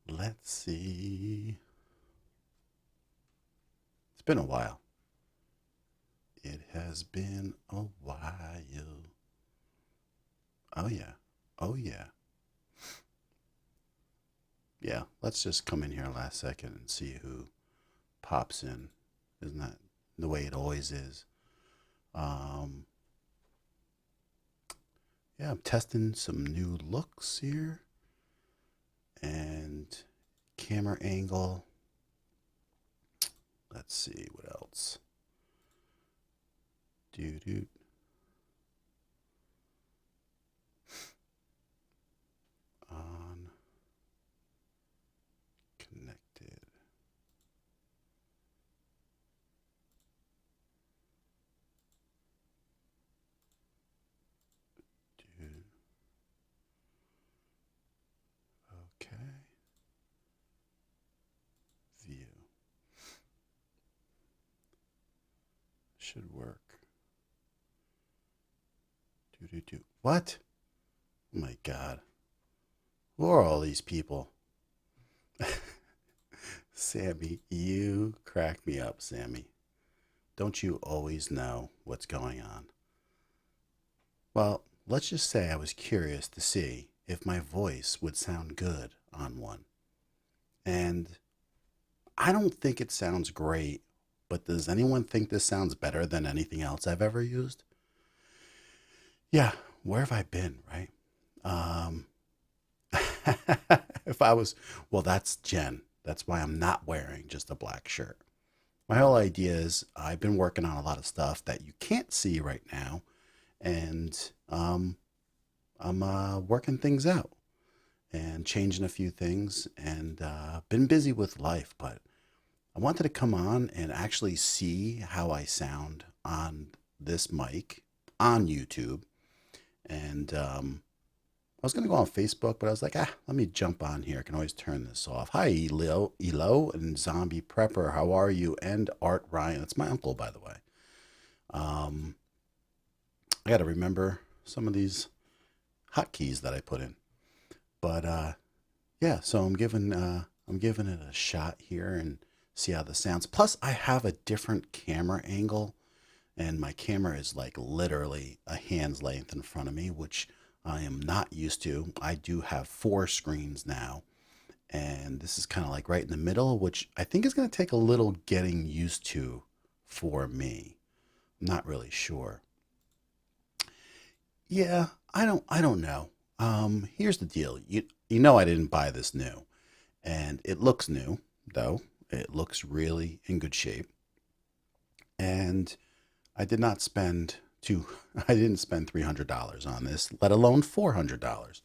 Let's see. It's been a while. It has been a while. Oh, yeah. Oh, yeah. Yeah, let's just come in here last second and see who pops in. Isn't that the way it always is? Um, yeah, I'm testing some new looks here and camera angle. Let's see what else. Doo doo. On connected. Doo. Okay. View. Should work. Doo doo doo. What? Oh my God. Who are all these people? Sammy, you crack me up, Sammy. Don't you always know what's going on? Well, let's just say I was curious to see if my voice would sound good on one. And I don't think it sounds great, but does anyone think this sounds better than anything else I've ever used? Yeah, where have I been, right? Um, if I was, well, that's Jen. That's why I'm not wearing just a black shirt. My whole idea is I've been working on a lot of stuff that you can't see right now, and I'm working things out and changing a few things, and been busy with life. But I wanted to come on and actually see how I sound on this mic on YouTube, and I was going to go on Facebook, but I was like, let me jump on here. I can always turn this off. Hi, Elo, and Zombie Prepper. How are you? And Art Ryan. That's my uncle, by the way. Um, I got to remember some of these hotkeys that I put in. But yeah, so I'm giving it a shot here and see how this sounds. Plus, I have a different camera angle, and my camera is like literally a hand's length in front of me, which I am not used to. I do have four screens now, and this is kind of like right in the middle, which I think is going to take a little getting used to for me. I'm not really sure. Yeah, I don't know. Here's the deal. You know I didn't buy this new, and it looks new though. It looks really in good shape, and I did not spend two. I didn't spend $300 on this, let alone $400.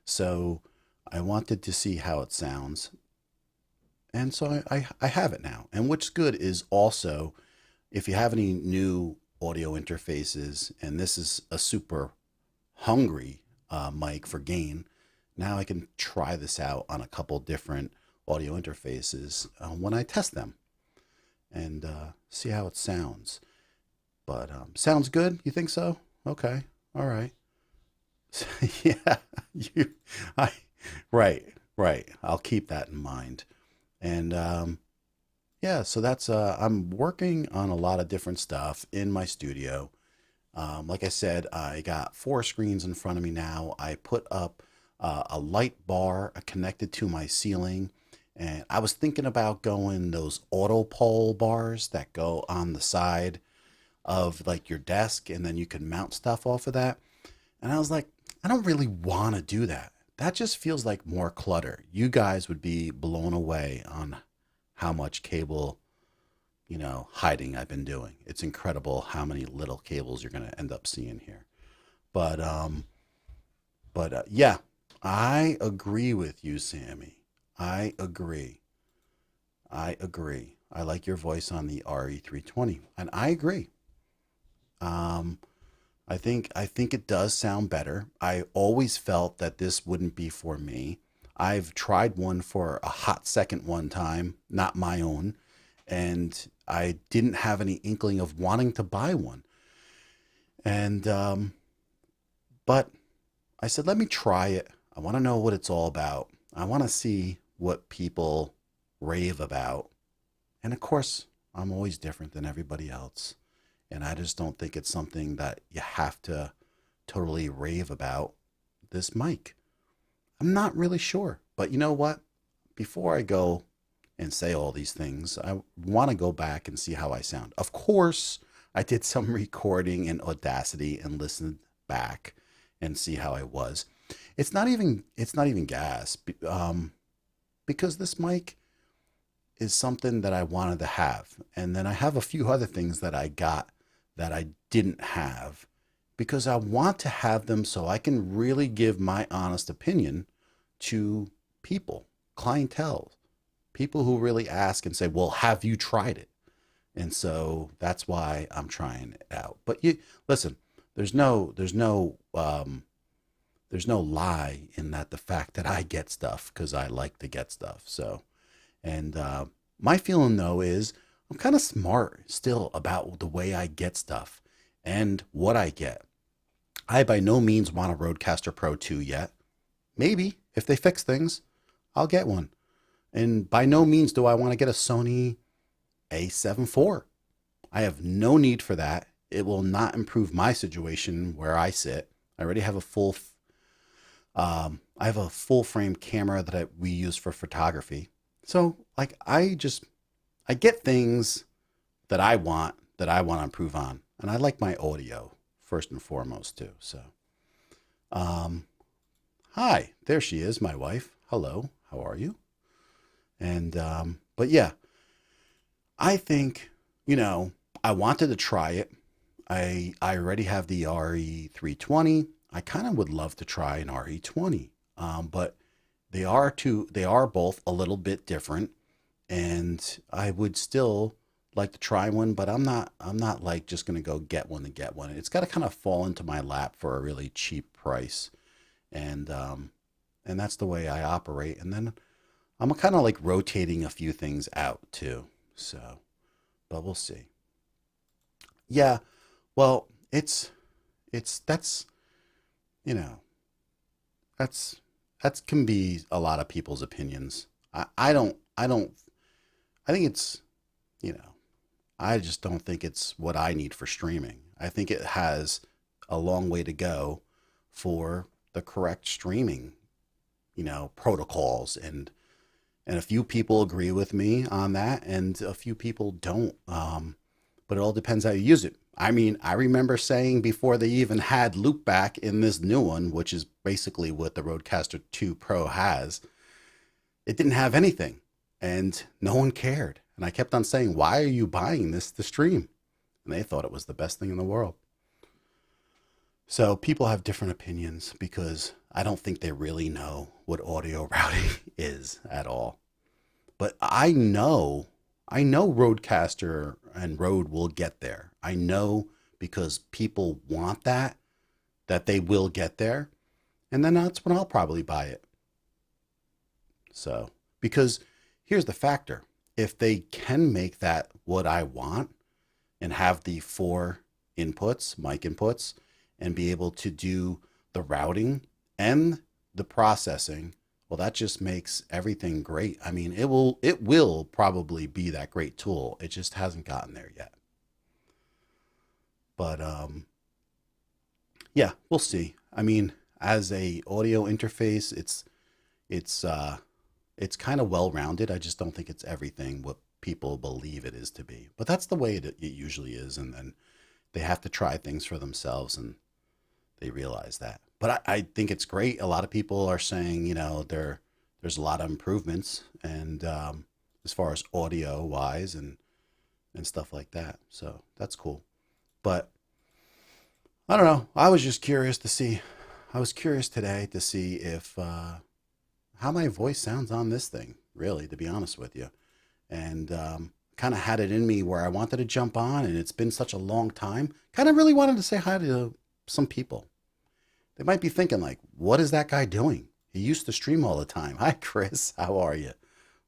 So I wanted to see how it sounds, and so I have it now. And what's good is also if you have any new audio interfaces, and this is a super hungry mic for gain. Now I can try this out on a couple different audio interfaces when I test them and see how it sounds. But sounds good. You think so? Okay. All right. Yeah. You. I. Right. Right. I'll keep that in mind. And yeah. So that's. I'm working on a lot of different stuff in my studio. Like I said, I got four screens in front of me now. I put up a light bar connected to my ceiling. And I was thinking about going those auto pole bars that go on the side of like your desk, and then you can mount stuff off of that. And I was like, I don't really want to do that. That just feels like more clutter. You guys would be blown away on how much cable, hiding I've been doing. It's incredible how many little cables you're going to end up seeing here. But yeah, I agree with you, Sammy. I agree. I agree. I like your voice on the RE320, and I agree. Um, I think it does sound better. I always felt that this wouldn't be for me. I've tried one for a hot second one time, not my own, and I didn't have any inkling of wanting to buy one. And but I said, let me try it. I want to know what it's all about. I want to see what people rave about. And of course, I'm always different than everybody else. And I just don't think it's something that you have to totally rave about this mic. I'm not really sure. But you know what? Before I go and say all these things, I want to go back and see how I sound. Of course, I did some recording in Audacity and listened back and see how I was. It's not even gas, because this mic is something that I wanted to have. And then I have a few other things that I got that I didn't have because I want to have them so I can really give my honest opinion to people, clientele, people who really ask and say, well, have you tried it? And so that's why I'm trying it out. But you listen, there's no lie in that, the fact that I get stuff because I like to get stuff. So, and my feeling though is I'm kind of smart still about the way I get stuff and what I get. I by no means want a Rodecaster Pro 2 yet. Maybe if they fix things, I'll get one. And by no means do I want to get a Sony A7 IV. I have no need for that. It will not improve my situation where I sit. I already have a full frame camera that we use for photography. So like I get things that I want to improve on. And I like my audio first and foremost too. So hi, there she is, my wife. Hello, how are you? And but yeah, I think, I wanted to try it. I already have the RE320. I kind of would love to try an RE20. But they are both a little bit different, and I would still like to try one, but I'm not like just going to go get one to get one. It's got to kind of fall into my lap for a really cheap price. And that's the way I operate. And then I'm kind of like rotating a few things out too. So, but we'll see. Yeah. Well, that's, you know, that's can be a lot of people's opinions. I think it's, you know, I just don't think it's what I need for streaming. I think it has a long way to go for the correct streaming, protocols, and a few people agree with me on that, and a few people don't. But it all depends how you use it. I mean, I remember saying before they even had loopback in this new one, which is basically what the Rodecaster 2 Pro has, it didn't have anything, and no one cared. And I kept on saying, why are you buying this to stream? And they thought it was the best thing in the world. So people have different opinions because I don't think they really know what audio routing is at all. But I know Rodecaster and Rode will get there. I know because people want that they will get there. And then that's when I'll probably buy it. So, because here's the factor. If they can make that what I want and have the 4 inputs, mic inputs, and be able to do the routing and the processing, well, that just makes everything great. I mean, it will probably be that great tool. It just hasn't gotten there yet. But yeah, we'll see. I mean, as a audio interface, it's kind of well-rounded. I just don't think it's everything what people believe it is to be. But that's the way it usually is, and then they have to try things for themselves, and they realize that. But I think it's great. A lot of people are saying, there's a lot of improvements, and as far as audio wise and stuff like that. So that's cool. But I don't know. I was just curious to see. I was curious today to see if how my voice sounds on this thing, really, to be honest with you. And kind of had it in me where I wanted to jump on, and it's been such a long time. Kind of really wanted to say hi to some people. They might be thinking like, what is that guy doing? He used to stream all the time. Hi, Chris. How are you?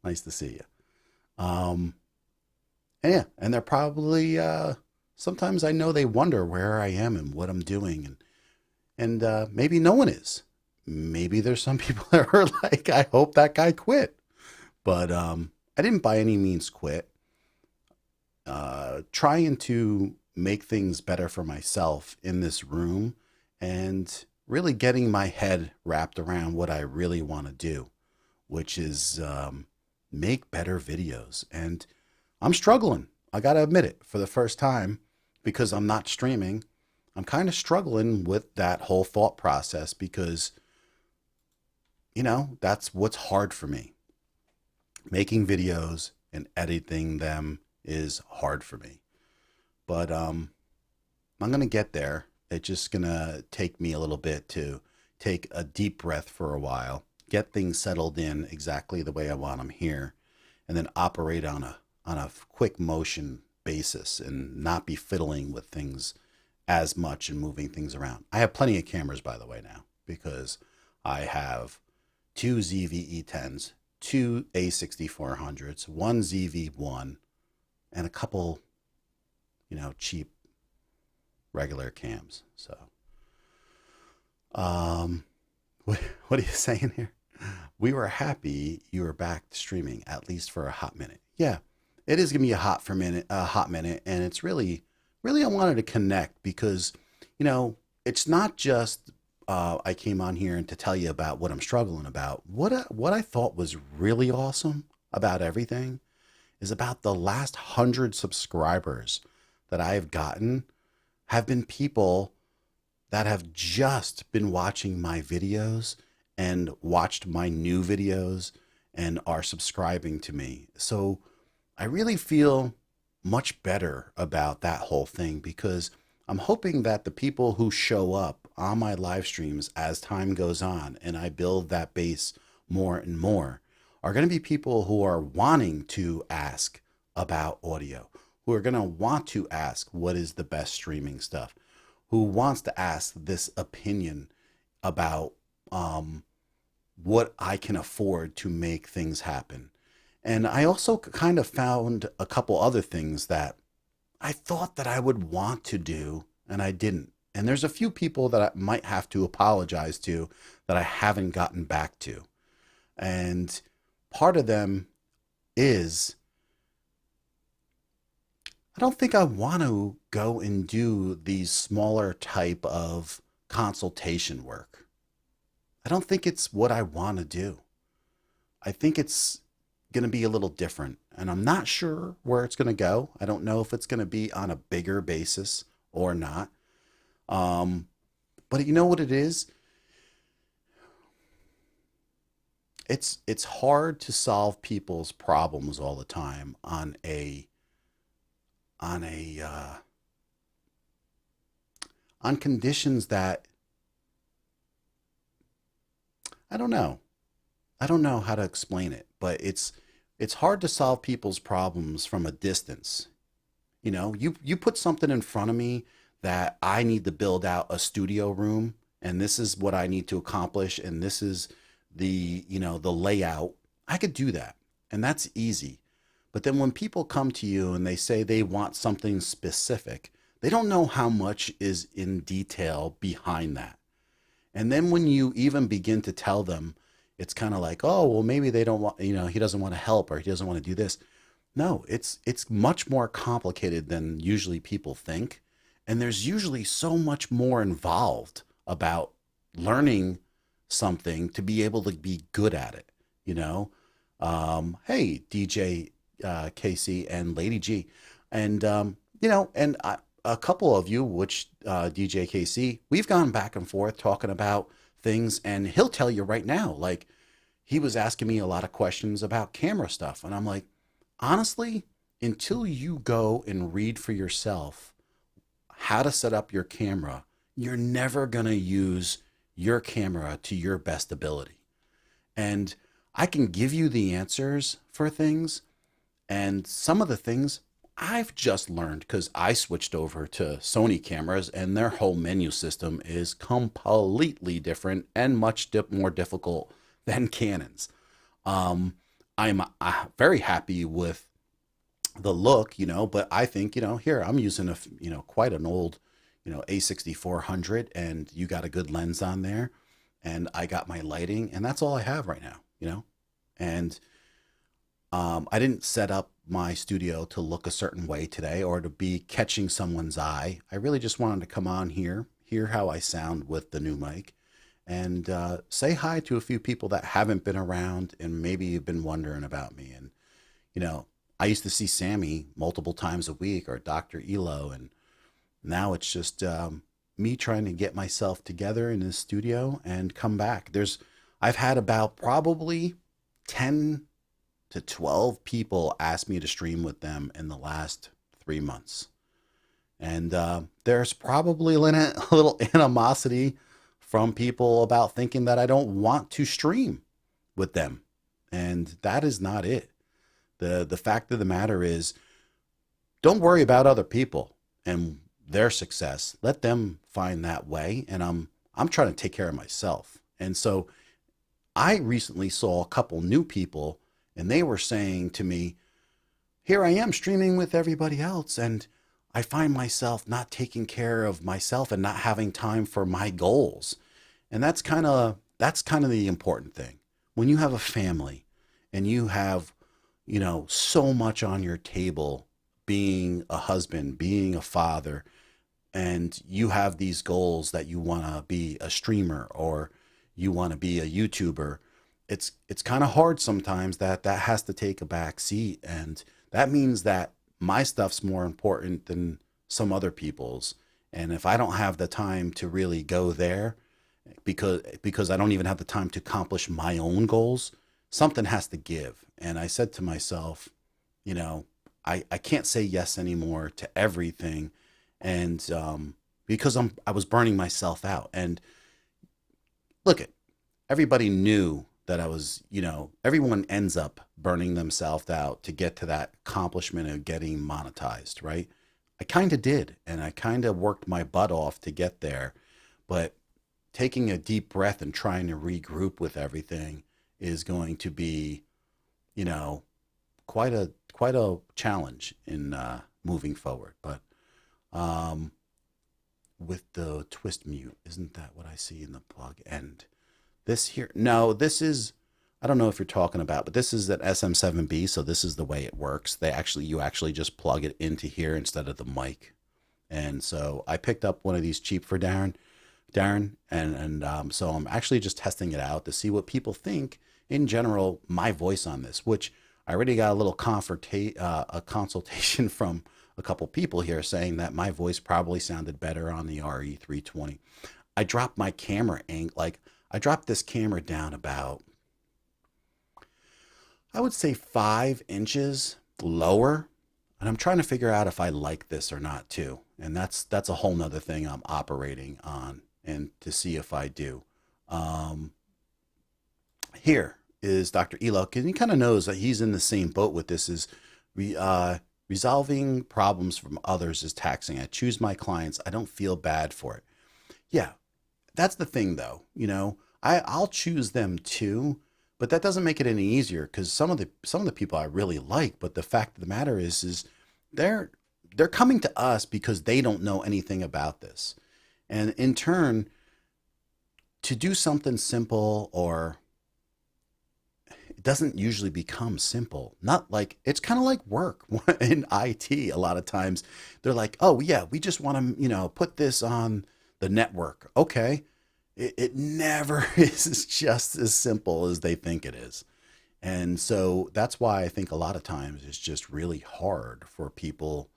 Nice to see you. And yeah, and they're probably, sometimes I know they wonder where I am and what I'm doing. And maybe no one is. Maybe there's some people that are like, I hope that guy quit. But I didn't by any means quit. Trying to make things better for myself in this room and really getting my head wrapped around what I really want to do, which is make better videos. And I'm struggling. I got to admit it for the first time because I'm not streaming. I'm kind of struggling with that whole thought process because, that's what's hard for me. Making videos and editing them is hard for me. But I'm going to get there. It's just going to take me a little bit to take a deep breath for a while, get things settled in exactly the way I want them here, and then operate on a quick motion basis and not be fiddling with things as much and moving things around. I have plenty of cameras, by the way, now because I have two ZV-E10s, two A6400s, one ZV-1, and a couple, cheap regular cams. So, what are you saying here? We were happy you were back streaming at least for a hot minute. Yeah, it is gonna be a hot minute, and it's really, really I wanted to connect because, it's not just I came on here and to tell you about what I'm struggling about. What I thought was really awesome about everything is about the last 100 subscribers that I have gotten have been people that have just been watching my videos and watched my new videos and are subscribing to me. So I really feel much better about that whole thing because I'm hoping that the people who show up on my live streams as time goes on and I build that base more and more are going to be people who are wanting to ask about audio, who are going to want to ask what is the best streaming stuff, who wants to ask this opinion about what I can afford to make things happen. And I also kind of found a couple other things that I thought that I would want to do and I didn't. And there's a few people that I might have to apologize to that I haven't gotten back to. And part of them is I don't think I want to go and do these smaller type of consultation work. I don't think it's what I want to do. I think it's going to be a little different, and I'm not sure where it's going to go. I don't know if it's going to be on a bigger basis or not. But you know what it is? It's hard to solve people's problems all the time on a on conditions that I don't know. I don't know how to explain it, but it's hard to solve people's problems from a distance. You put something in front of me that I need to build out a studio room, and this is what I need to accomplish, and this is the layout. I could do that, and that's easy. But then when people come to you and they say they want something specific, they don't know how much is in detail behind that. And then when you even begin to tell them, it's kind of like, oh, well, maybe they don't want, he doesn't want to help or he doesn't want to do this. No, it's much more complicated than usually people think. And there's usually so much more involved about learning something to be able to be good at it, Hey, DJ Casey and Lady G. And, a couple of you, which DJ KC, we've gone back and forth talking about things, and he'll tell you right now, like he was asking me a lot of questions about camera stuff. And I'm like, honestly, until you go and read for yourself how to set up your camera, you're never going to use your camera to your best ability. And I can give you the answers for things. And some of the things I've just learned because I switched over to Sony cameras and their whole menu system is completely different and much more difficult than Canon's. I'm very happy with the look, but I think, here I'm using quite an old, A6400, and you got a good lens on there, and I got my lighting, and that's all I have right now, and I didn't set up my studio to look a certain way today or to be catching someone's eye. I really just wanted to come on here, hear how I sound with the new mic, and say hi to a few people that haven't been around and maybe you've been wondering about me. And, you know, I used to see Sammy multiple times a week or Dr. Elo, and now it's just me trying to get myself together in the studio and come back. I've had about probably 10 to 12 people ask me to stream with them in the last 3 months. And there's probably a little animosity from people about thinking that I don't want to stream with them. And that is not it. The fact of the matter is, don't worry about other people and their success. Let them find that way. And I'm trying to take care of myself. And so I recently saw a couple new people and they were saying to me, here I am streaming with everybody else, and I find myself not taking care of myself and not having time for my goals. And that's kind of the important thing. When you have a family and you have, so much on your table, being a husband, being a father, and you have these goals that you want to be a streamer or you want to be a YouTuber, it's kind of hard sometimes that has to take a back seat, and that means that my stuff's more important than some other people's. And if I don't have the time to really go there because I don't even have the time to accomplish my own goals, something has to give. And I said to myself, you know, I can't say yes anymore to everything, and because I was burning myself out. And look it, everybody knew that I was, everyone ends up burning themselves out to get to that accomplishment of getting monetized, right? I kind of did, and I kind of worked my butt off to get there, but taking a deep breath and trying to regroup with everything is going to be, you know, quite a challenge in moving forward. But with the twist mute, isn't that what I see in the plug end? This here, no, this is, I don't know if you're talking about, but this is an SM7b, so this is the way it works. You actually just plug it into here instead of the mic. And so I picked up one of these cheap for Darren, and so I'm actually just testing it out to see what people think in general, my voice on this, which I already got a little a consultation from a couple people here saying that my voice probably sounded better on the RE320. I dropped my camera I dropped this camera down about, I would say 5 inches lower. And I'm trying to figure out if I like this or not too. And that's a whole nother thing I'm operating on and to see if I do. Here is Dr. Elok, and he kind of knows that he's in the same boat with this. Resolving problems from others is taxing. I choose my clients. I don't feel bad for it. Yeah, that's the thing though. I'll choose them too, but that doesn't make it any easier because some of the people I really like, but the fact of the matter is they're coming to us because they don't know anything about this. And in turn, to do something simple, or it doesn't usually become simple. Not like, it's kind of like work in IT. A lot of times they're like, oh yeah, we just want to, put this on the network. Okay. It never is just as simple as they think it is. And so that's why I think a lot of times it's just really hard for people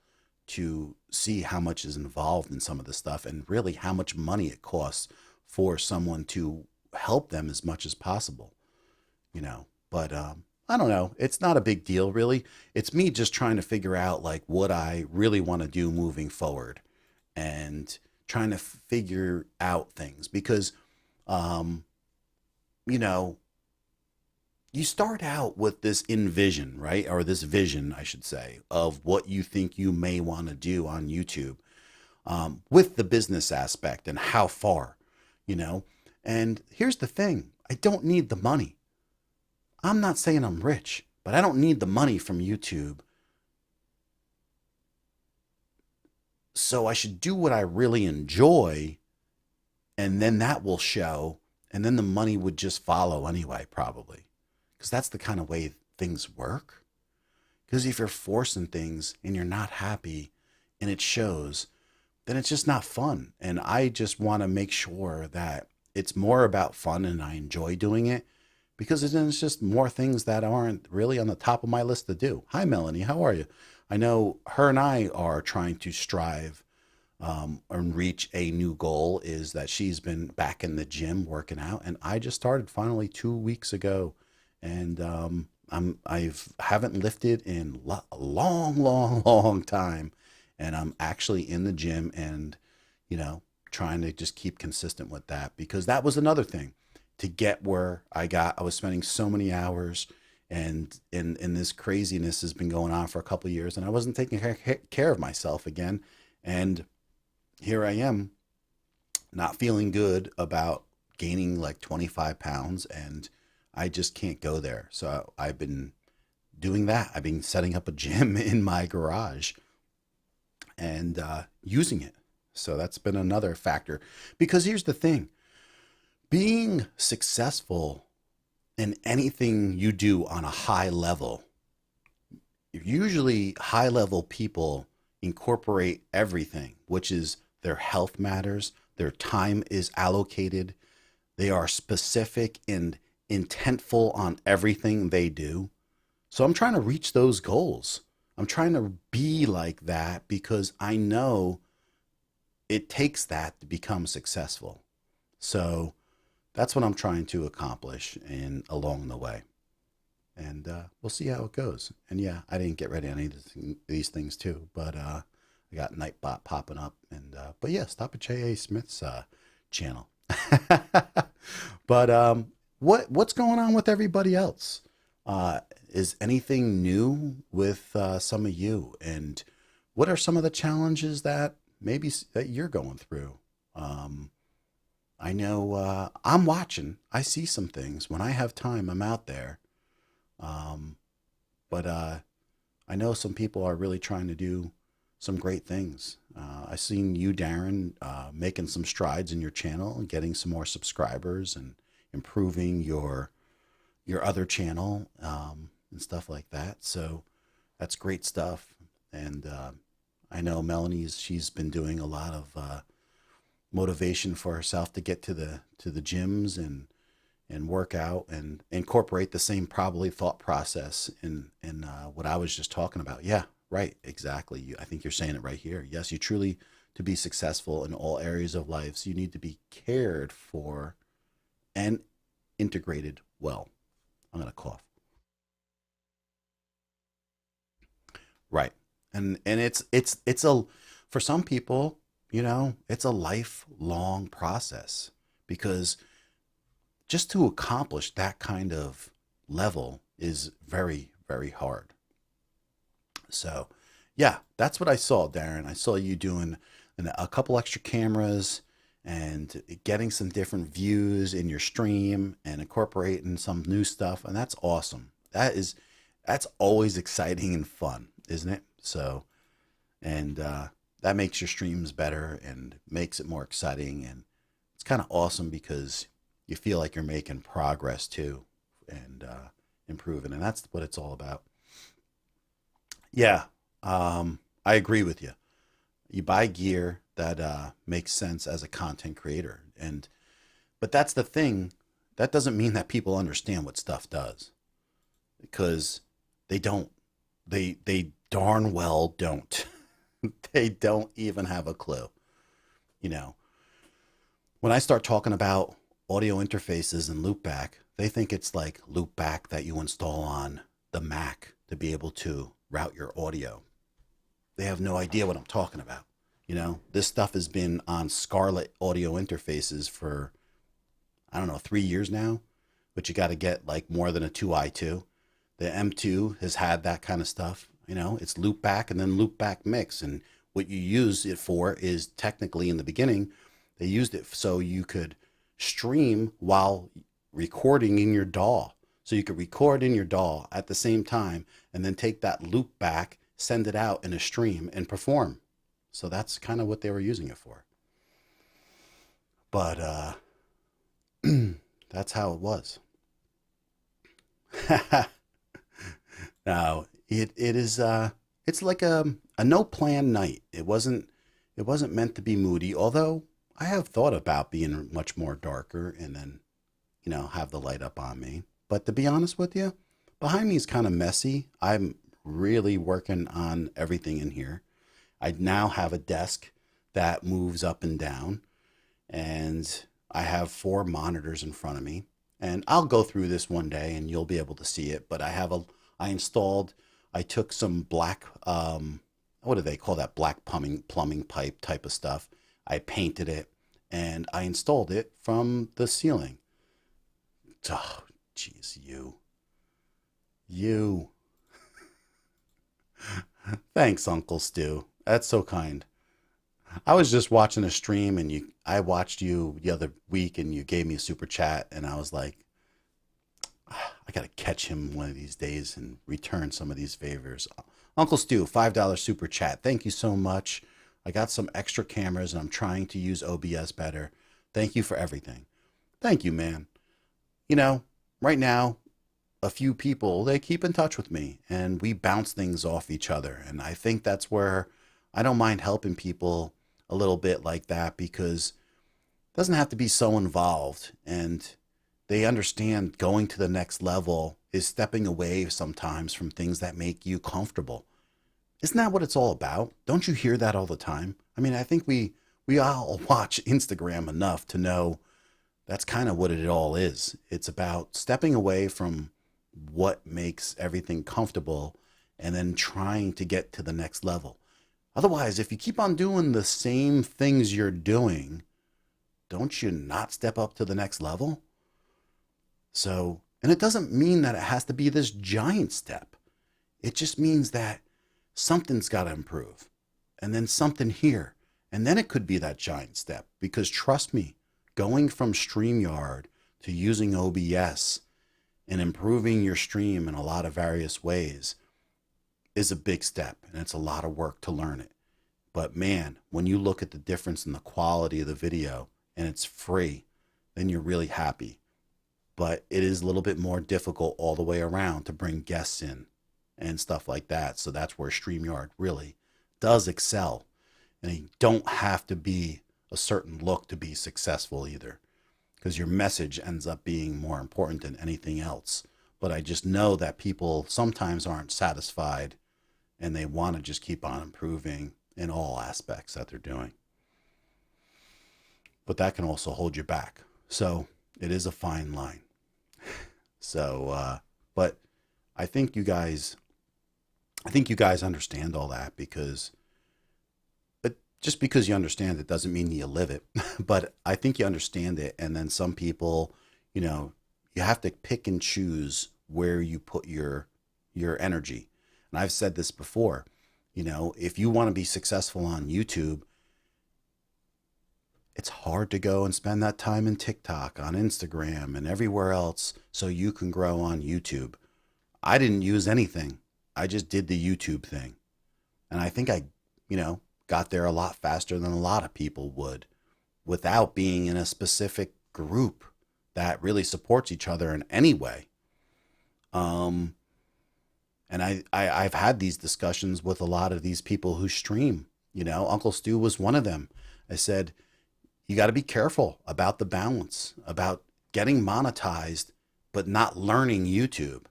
to see how much is involved in some of this stuff and really how much money it costs for someone to help them as much as possible, But I don't know. It's not a big deal, really. It's me just trying to figure out like what I really want to do moving forward and trying to figure out things because, you know, you start out with this envision, right? Or this vision, I should say, of what you think you may want to do on YouTube, with the business aspect and how far, you know. And here's the thing, I don't need the money. I'm not saying I'm rich, but I don't need the money from YouTube. So I should do what I really enjoy, and then that will show, and then the money would just follow anyway, probably. Because that's the kind of way things work. Because if you're forcing things and you're not happy and it shows, then it's just not fun. And I just want to make sure that it's more about fun and I enjoy doing it, because then it's just more things that aren't really on the top of my list to do. Hi, Melanie. How are you? I know her and I are trying to strive and reach a new goal, is that she's been back in the gym working out. And I just started finally 2 weeks ago. And I've haven't lifted in a long, long, long time. And I'm actually in the gym and, you know, trying to just keep consistent with that, because that was another thing to get where I got. I was spending so many hours, and this craziness has been going on for a couple of years, and I wasn't taking care of myself again. And here I am, not feeling good about gaining like 25 pounds, and I just can't go there. So I've been doing that. I've been setting up a gym in my garage and using it. So that's been another factor. Because here's the thing, being successful in anything you do on a high level, usually high level people incorporate everything, which is their health matters, their time is allocated, they are specific and intentful on everything they do. So I'm trying to reach those goals. I'm trying to be like that because I know it takes that to become successful. So that's what I'm trying to accomplish and along the way. And we'll see how it goes. And yeah, I didn't get ready on any of these things too, but I got Nightbot popping up. And but yeah, stop at J.A. Smith's channel. But what's going on with everybody else? Is anything new with some of you? And what are some of the challenges that maybe that you're going through? I know I'm watching. I see some things. When I have time, I'm out there. Um, but I know some people are really trying to do some great things. I've seen you, Darren, making some strides in your channel and getting some more subscribers and improving your other channel and stuff like that. So that's great stuff. And I know she's been doing a lot of motivation for herself to get to the gyms and work out and incorporate the same probably thought process in what I was just talking about. Yeah, right, exactly. I think you're saying it right here. Yes, you truly, to be successful in all areas of life, so you need to be cared for and integrated well. I'm gonna cough. Right. And it's a, for some people, it's a lifelong process, because just to accomplish that kind of level is very, very hard. So, yeah, that's what I saw, Darren. I saw you doing a couple extra cameras and getting some different views in your stream and incorporating some new stuff, and that's awesome. That's always exciting and fun, isn't it? So, and that makes your streams better and makes it more exciting, and it's kind of awesome because you feel like you're making progress too, and improving, and that's what it's all about. Yeah, I agree with you. You buy gear that makes sense as a content creator, and but that's the thing. That doesn't mean that people understand what stuff does, because they don't. They darn well don't. They don't even have a clue. You know, when I start talking about audio interfaces and loopback, they think it's like loopback that you install on the Mac to be able to route your audio. They have no idea what I'm talking about. This stuff has been on Scarlett audio interfaces for, I don't know, 3 years now, but you got to get like more than a 2i2. The M2 has had that kind of stuff. It's loopback and then loopback mix. And what you use it for is, technically in the beginning, they used it so you could stream while recording in your DAW. So you could record in your DAW at the same time and then take that loop back, send it out in a stream and perform. So that's kind of what they were using it for. But that's how it was. Now, it is it's like a no plan night. It wasn't meant to be moody, although I have thought about being much more darker and then, have the light up on me. But to be honest with you, behind me is kind of messy. I'm really working on everything in here. I now have a desk that moves up and down, and I have four monitors in front of me. And I'll go through this one day and you'll be able to see it. But I installed, I took some black, what do they call that? Black plumbing pipe type of stuff. I painted it and I installed it from the ceiling. Oh, jeez, you. Thanks, Uncle Stu. That's so kind. I was just watching a stream and I watched you the other week and you gave me a super chat and I was like, I got to catch him one of these days and return some of these favors. Uncle Stu, $5 super chat. Thank you so much. I got some extra cameras and I'm trying to use OBS better. Thank you for everything. Thank you, man. Right now, a few people, they keep in touch with me and we bounce things off each other. And I think that's where I don't mind helping people a little bit like that because it doesn't have to be so involved. And they understand going to the next level is stepping away sometimes from things that make you comfortable. Isn't that what it's all about? Don't you hear that all the time? I mean, I think we all watch Instagram enough to know that's kind of what it all is. It's about stepping away from what makes everything comfortable and then trying to get to the next level. Otherwise, if you keep on doing the same things you're doing, don't you not step up to the next level? So, and it doesn't mean that it has to be this giant step. It just means that something's got to improve and then something here. And then it could be that giant step because trust me, going from StreamYard to using OBS and improving your stream in a lot of various ways is a big step and it's a lot of work to learn it. But man, when you look at the difference in the quality of the video and it's free, then you're really happy. But it is a little bit more difficult all the way around to bring guests in and stuff like that. So that's where StreamYard really does excel. And you don't have to be a certain look to be successful either, because your message ends up being more important than anything else. But I just know that people sometimes aren't satisfied and they want to just keep on improving in all aspects that they're doing. But that can also hold you back. So it is a fine line. So, but I think you guys understand all that because, but just because you understand it doesn't mean you live it. But I think you understand it. And then some people, you have to pick and choose where you put your energy. And I've said this before, if you want to be successful on YouTube, it's hard to go and spend that time in TikTok, on Instagram, and everywhere else so you can grow on YouTube. I didn't use anything. I just did the YouTube thing. And I think I, got there a lot faster than a lot of people would without being in a specific group that really supports each other in any way. And I've had these discussions with a lot of these people who stream. Uncle Stu was one of them. I said, you got to be careful about the balance, about getting monetized, but not learning YouTube.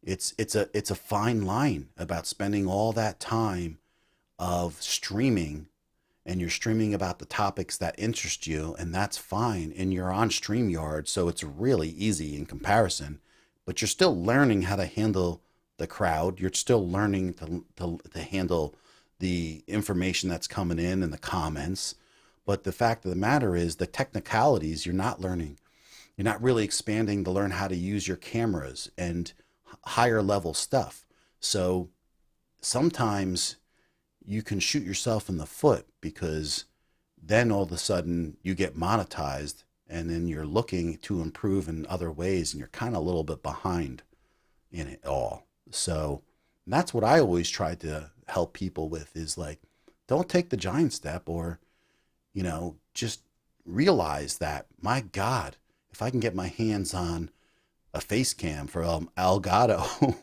It's a fine line about spending all that time of streaming and you're streaming about the topics that interest you, and that's fine. And you're on StreamYard, so it's really easy in comparison, but you're still learning how to handle the crowd. You're still learning to handle the information that's coming in and the comments. But the fact of the matter is the technicalities you're not learning. You're not really expanding to learn how to use your cameras and higher level stuff. So sometimes you can shoot yourself in the foot because then all of a sudden you get monetized and then you're looking to improve in other ways and you're kind of a little bit behind in it all. So that's what I always try to help people with is like, don't take the giant step or just realize that, my God, if I can get my hands on a face cam for ELGATO,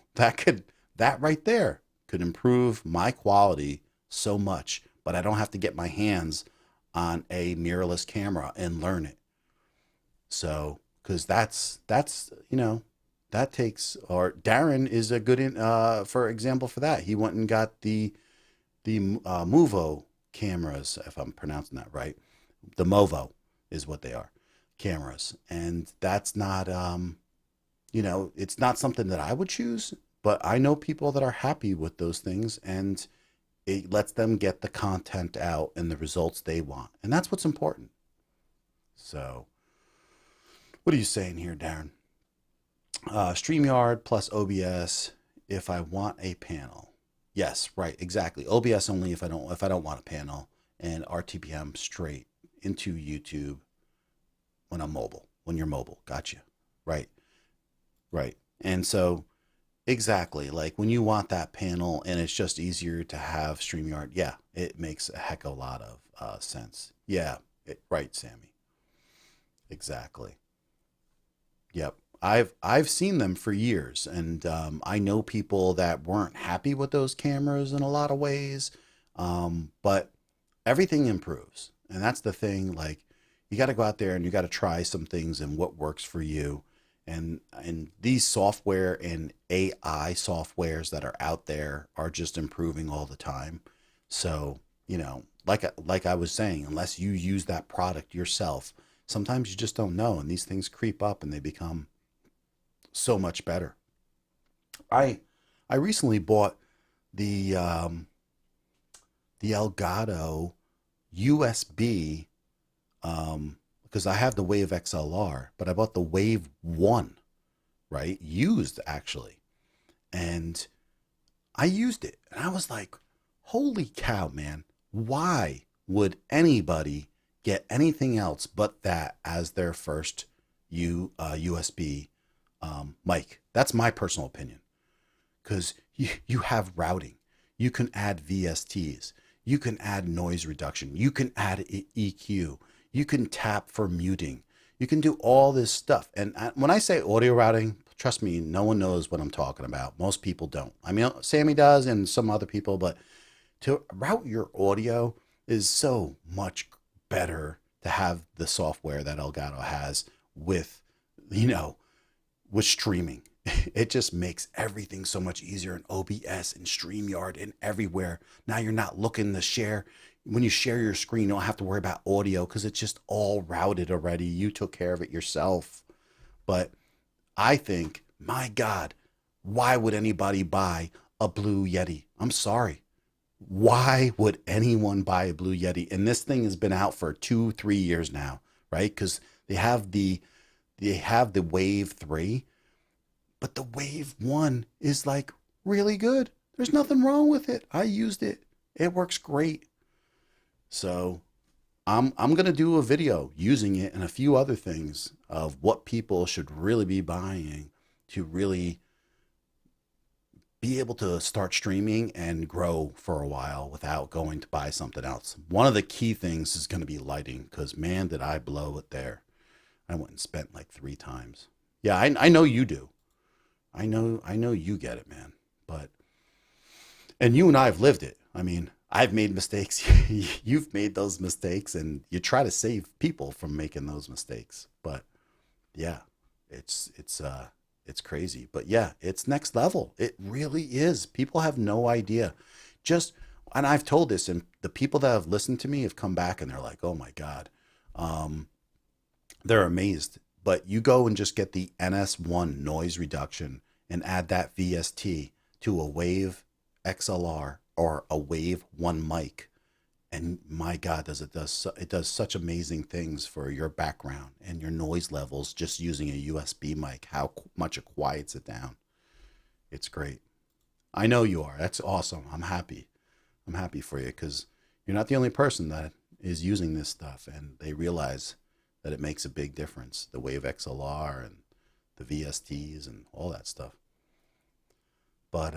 That right there could improve my quality so much, but I don't have to get my hands on a mirrorless camera and learn it. So, because that's that takes, or Darren is a good for example for that. He went and got the Movo cameras, if I'm pronouncing that right. The Movo is what they are, cameras, and that's not it's not something that I would choose, but I know people that are happy with those things, and it lets them get the content out and the results they want, and that's what's important. So, what are you saying here, Darren? StreamYard plus OBS if I want a panel. Yes, right, exactly. OBS only if I don't want a panel, and RTPM straight into YouTube when I'm mobile. When you're mobile, gotcha. Right, right. And so exactly, like when you want that panel and it's just easier to have StreamYard, yeah, it makes a heck of a lot of sense. Yeah, right, Sammy. Exactly. Yep. I've seen them for years, and I know people that weren't happy with those cameras in a lot of ways, but everything improves, and that's the thing. Like, you got to go out there and you got to try some things and what works for you, and these software and AI softwares that are out there are just improving all the time. So like I was saying, unless you use that product yourself, sometimes you just don't know, and these things creep up and they become so much better. I I recently bought the the Elgato USB because I have the Wave XLR, but I bought the Wave One, right? Used actually, and I used it, and I was like, "Holy cow, man! Why would anybody get anything else but that as their first USB mic?" That's my personal opinion, because you have routing, you can add VSTs, you can add noise reduction, you can add EQ, you can tap for muting, you can do all this stuff. And when I say audio routing, trust me, no one knows what I'm talking about. Most people don't. I mean, Sammy does and some other people, but to route your audio is so much better to have the software that Elgato has with, you know, with streaming. It just makes everything so much easier in OBS and StreamYard and everywhere. Now you're not looking to share. When you share your screen, you don't have to worry about audio because it's just all routed already. You took care of it yourself. But I think, my God, why would anybody buy a Blue Yeti? I'm sorry. Why would anyone buy a Blue Yeti? And this thing has been out for 2, 3 years now, right? Because they have the Wave 3, but the Wave 1 is like really good. There's nothing wrong with it. I used it. It works great. So I'm gonna do a video using it and a few other things of what people should really be buying to really be able to start streaming and grow for a while without going to buy something else. One of the key things is going to be lighting, because man, did I blow it there. I went and spent like 3 times. Yeah, I know you do. I know you get it, man. But and you and I have lived it. I mean, I've made mistakes. You've made those mistakes, and you try to save people from making those mistakes. But yeah, it's crazy. But yeah, it's next level. It really is. People have no idea. Just and I've told this, and the people that have listened to me have come back and they're like, "Oh my God." Um, they're amazed. But you go and just get the NS1 noise reduction and add that VST to a Wave XLR or a Wave 1 mic, and my God, it does such amazing things for your background and your noise levels just using a USB mic. How much it quiets it down. It's great. I know you are. That's awesome. I'm happy. I'm happy for you, because you're not the only person that is using this stuff, and they realize that it makes a big difference. The Wave XLR and the VSTs and all that stuff. But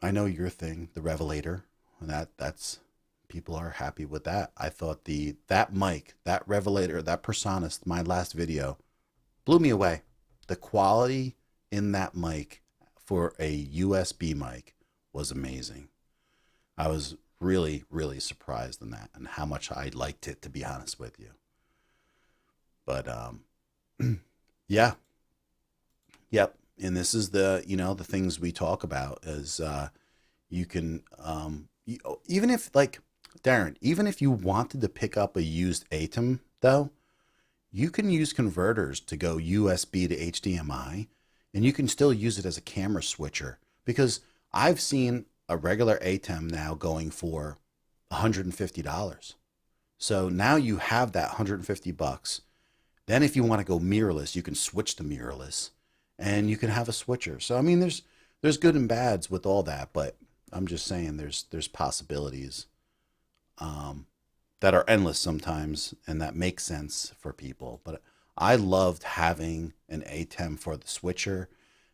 I know your thing, the Revelator, and that's people are happy with that. I thought that mic, that Revelator, that Personas, my last video blew me away. The quality in that mic for a USB mic was amazing. I was really, really surprised in that and how much I liked it, to be honest with you. But yeah, yep. And this is the, the things we talk about is you can, even if like, Darren, even if you wanted to pick up a used ATEM though, you can use converters to go USB to HDMI, and you can still use it as a camera switcher, because I've seen a regular ATEM now going for $150. So now you have that 150 bucks. Then if you want to go mirrorless, you can switch to mirrorless and you can have a switcher. So I mean there's good and bads with all that, but I'm just saying there's possibilities that are endless sometimes, and that makes sense for people. But I loved having an ATEM for the switcher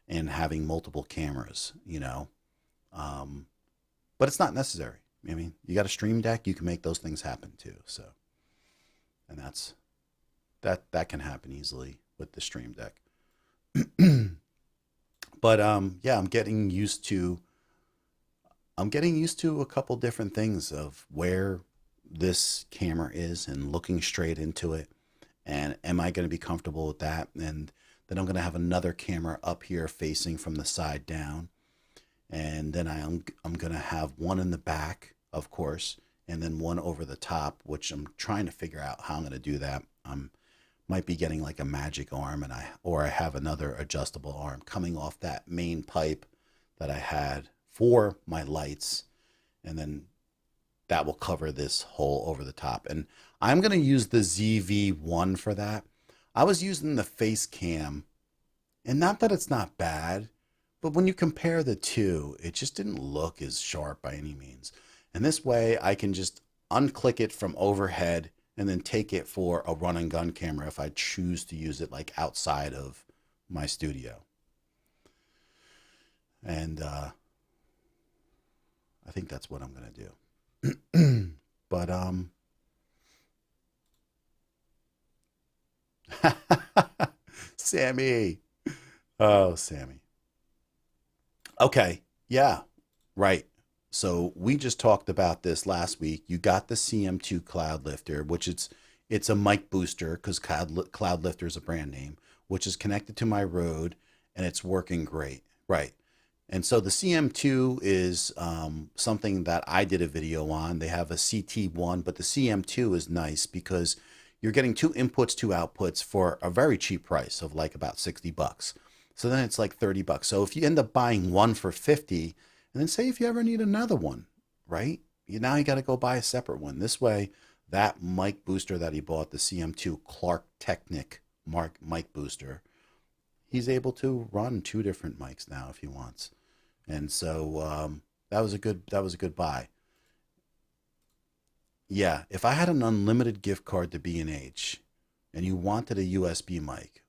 and having multiple cameras, but it's not necessary. I mean, you got a Stream Deck, you can make those things happen too. So, and that can happen easily with the Stream Deck. But yeah, I'm getting used to a couple different things of where this camera is and looking straight into it. And am I going to be comfortable with that? And then I'm going to have another camera up here facing from the side down. And then I'm going to have one in the back, of course, and then one over the top, which I'm trying to figure out how I'm going to do that. Might be getting like a magic arm, or I have another adjustable arm coming off that main pipe that I had for my lights, and then that will cover this hole over the top. And I'm going to use the ZV-1 for that. I was using the face cam, and not that it's not bad, but when you compare the two, it just didn't look as sharp by any means. And this way I can just unclick it from overhead and then take it for a run and gun camera if I choose to use it like outside of my studio. And I think that's what I'm going to do. But Sammy. Oh, Sammy. Okay. Yeah. Right. So we just talked about this last week. You got the CM2 Cloud Lifter, which it's a mic booster, because Cloud Lifter is a brand name, which is connected to my Rode, and it's working great. Right. And so the CM2 is something that I did a video on. They have a CT1, but the CM2 is nice because you're getting 2 inputs, 2 outputs for a very cheap price of like about 60 bucks. So then it's like 30 bucks. So if you end up buying one for 50, and then say if you ever need another one, right? Now you got to go buy a separate one. This way, that mic booster that he bought, the CM2 Clark Technic mic booster, he's able to run 2 different mics now if he wants. And so that was a good buy. Yeah, if I had an unlimited gift card to B&H and you wanted a USB mic,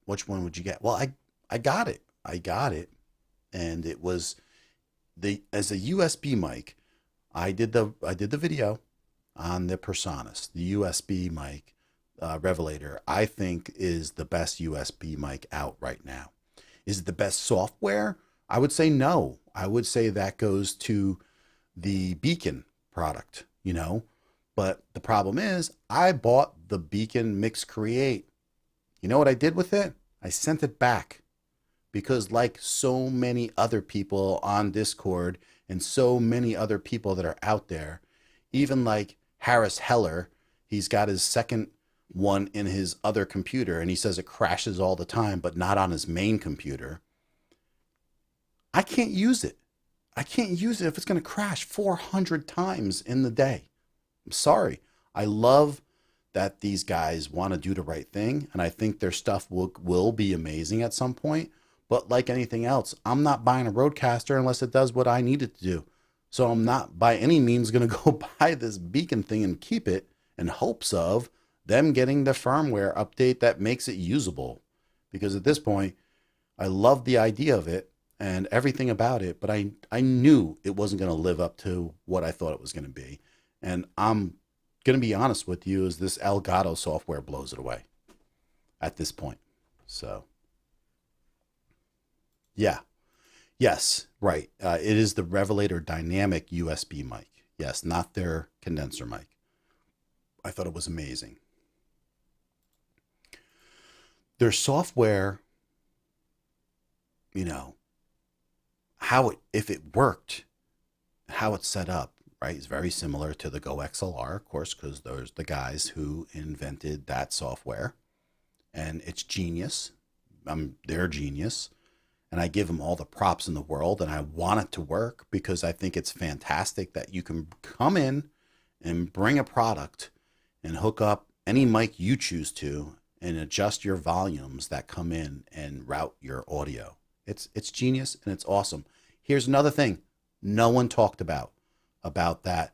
which one would you get? Well, I got it. I got it. And it was as a USB mic, I did the video on the Personas, the USB mic Revelator. I think is the best USB mic out right now. Is it the best software? I would say no. I would say that goes to the Beacon product, But the problem is I bought the Beacon Mix Create. You know what I did with it? I sent it back. Because like so many other people on Discord and so many other people that are out there, even like Harris Heller, he's got his second one in his other computer and he says it crashes all the time, but not on his main computer. I can't use it. I can't use it if it's going to crash 400 times in the day. I'm sorry. I love that these guys want to do the right thing, and I think their stuff will be amazing at some point. But like anything else, I'm not buying a Rodecaster unless it does what I need it to do. So I'm not by any means going to go buy this Beacon thing and keep it in hopes of them getting the firmware update that makes it usable. Because at this point, I love the idea of it and everything about it, but I knew it wasn't going to live up to what I thought it was going to be. And I'm going to be honest with you, is this ELGATO software blows it away at this point. So, yeah. Yes, right. It is the Revelator Dynamic USB mic. Yes, not their condenser mic. I thought it was amazing. Their software, you know, how it, if it worked, how it's set up, right, is very similar to the Go XLR, of course, because there's the guys who invented that software, and it's genius. They're genius, and I give them all the props in the world, and I want it to work because I think it's fantastic that you can come in and bring a product and hook up any mic you choose to and adjust your volumes that come in and route your audio. It's genius and it's awesome. Here's another thing no one talked about that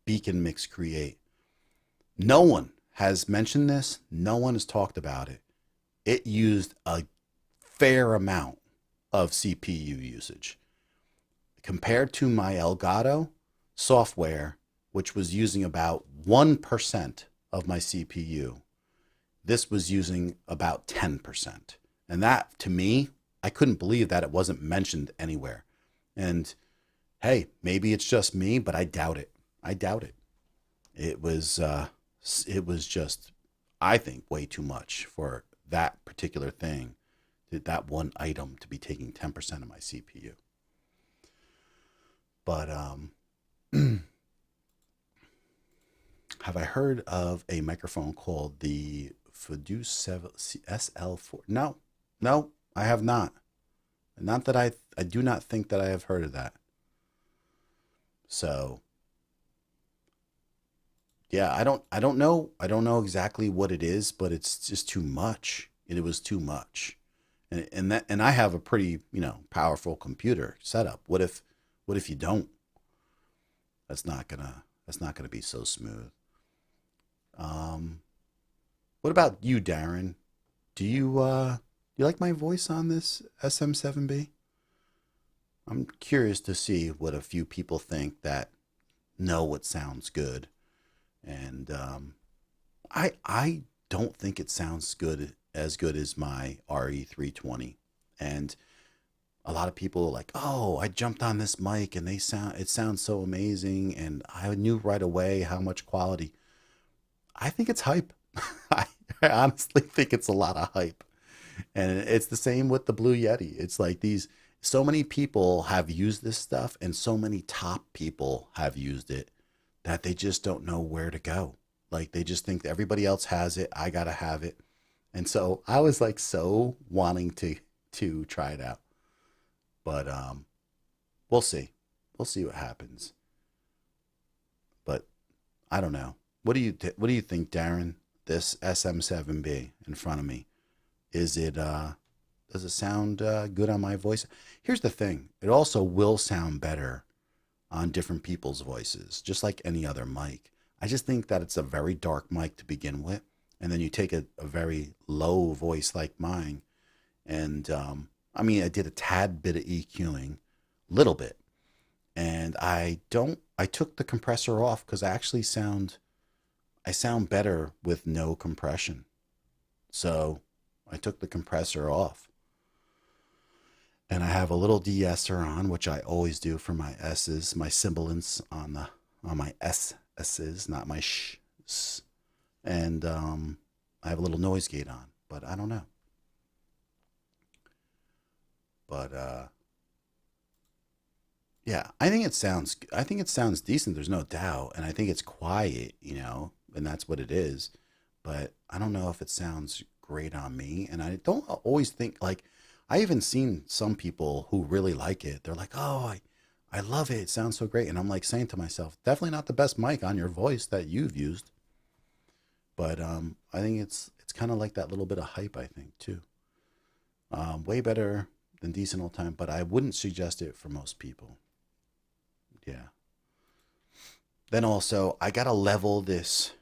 Beacon Mix Create. No one has mentioned this. No one has talked about it. It used a fair amount of CPU usage compared to my Elgato software, which was using about 1% of my CPU. This was using about 10%. And that, to me, I couldn't believe that it wasn't mentioned anywhere. And hey, maybe it's just me, but I doubt it. I doubt it. It was just, I think, way too much for that particular thing, that one item to be taking 10% of my CPU. But have I heard of a microphone called the Fidus SL4? No, no, I have not. Not that I do not think that I have heard of that. So yeah, I don't know exactly what it is, but it's just too much. It was too much. And I have a pretty, powerful computer setup. What if you don't? That's not gonna be so smooth. Um, what about you, Darren? Do you like my voice on this SM7B? I'm curious to see what a few people think that know what sounds good. And I don't think it sounds good as my RE320. And a lot of people are like, "Oh, I jumped on this mic and it sounds so amazing and I knew right away how much quality." I think it's hype. I honestly think it's a lot of hype. And it's the same with the Blue Yeti. It's like so many people have used this stuff and so many top people have used it that they just don't know where to go. Like they just think that everybody else has it. I got to have it. And so I was like so wanting to try it out. But we'll see. We'll see what happens. But I don't know. What do you think, Darren? This SM7B in front of me. Is it does it sound good on my voice? Here's the thing. It also will sound better on different people's voices, just like any other mic. I just think that it's a very dark mic to begin with, and then you take a very low voice like mine, and I mean, I did a tad bit of EQing, little bit, and I took the compressor off because I sound better with no compression. So I took the compressor off. And I have a little de-esser on, which I always do for my S's, my sibilants on my S's, not my sh's. And I have a little noise gate on, but I don't know. But yeah, I think it sounds decent. There's no doubt, and I think it's quiet, and that's what it is. But I don't know if it sounds great on me, and I don't always think like I even seen some people who really like it. They're like, "Oh, I love it. It sounds so great." And I'm like saying to myself, "Definitely not the best mic on your voice that you've used." But I think it's kind of like that little bit of hype. I think too. Way better than decent old time, but I wouldn't suggest it for most people. Yeah. Then also, I gotta level this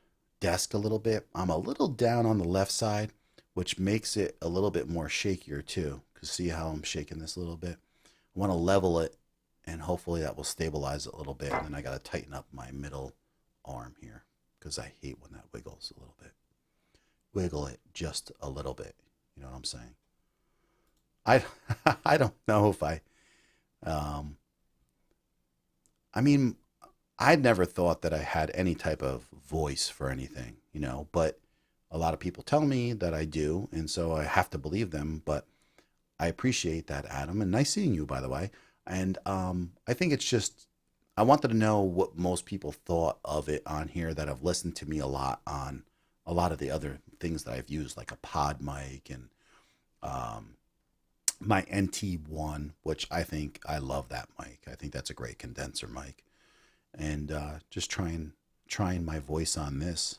desk a little bit. I'm a little down on the left side, which makes it a little bit more shakier too. Cause see how I'm shaking this a little bit? I want to level it and hopefully that will stabilize it a little bit. And then I gotta tighten up my middle arm here because I hate when that wiggles a little bit. Wiggle it just a little bit. You know what I'm saying? I I don't know if I Um, I mean, I'd never thought that I had any type of voice for anything, but a lot of people tell me that I do, and so I have to believe them. But I appreciate that, Adam, and nice seeing you, by the way. And I think it's just I wanted to know what most people thought of it on here that have listened to me a lot on a lot of the other things that I've used, like a pod mic and um, my NT1, which I love that mic. I think that's a great condenser mic, and just trying my voice on this.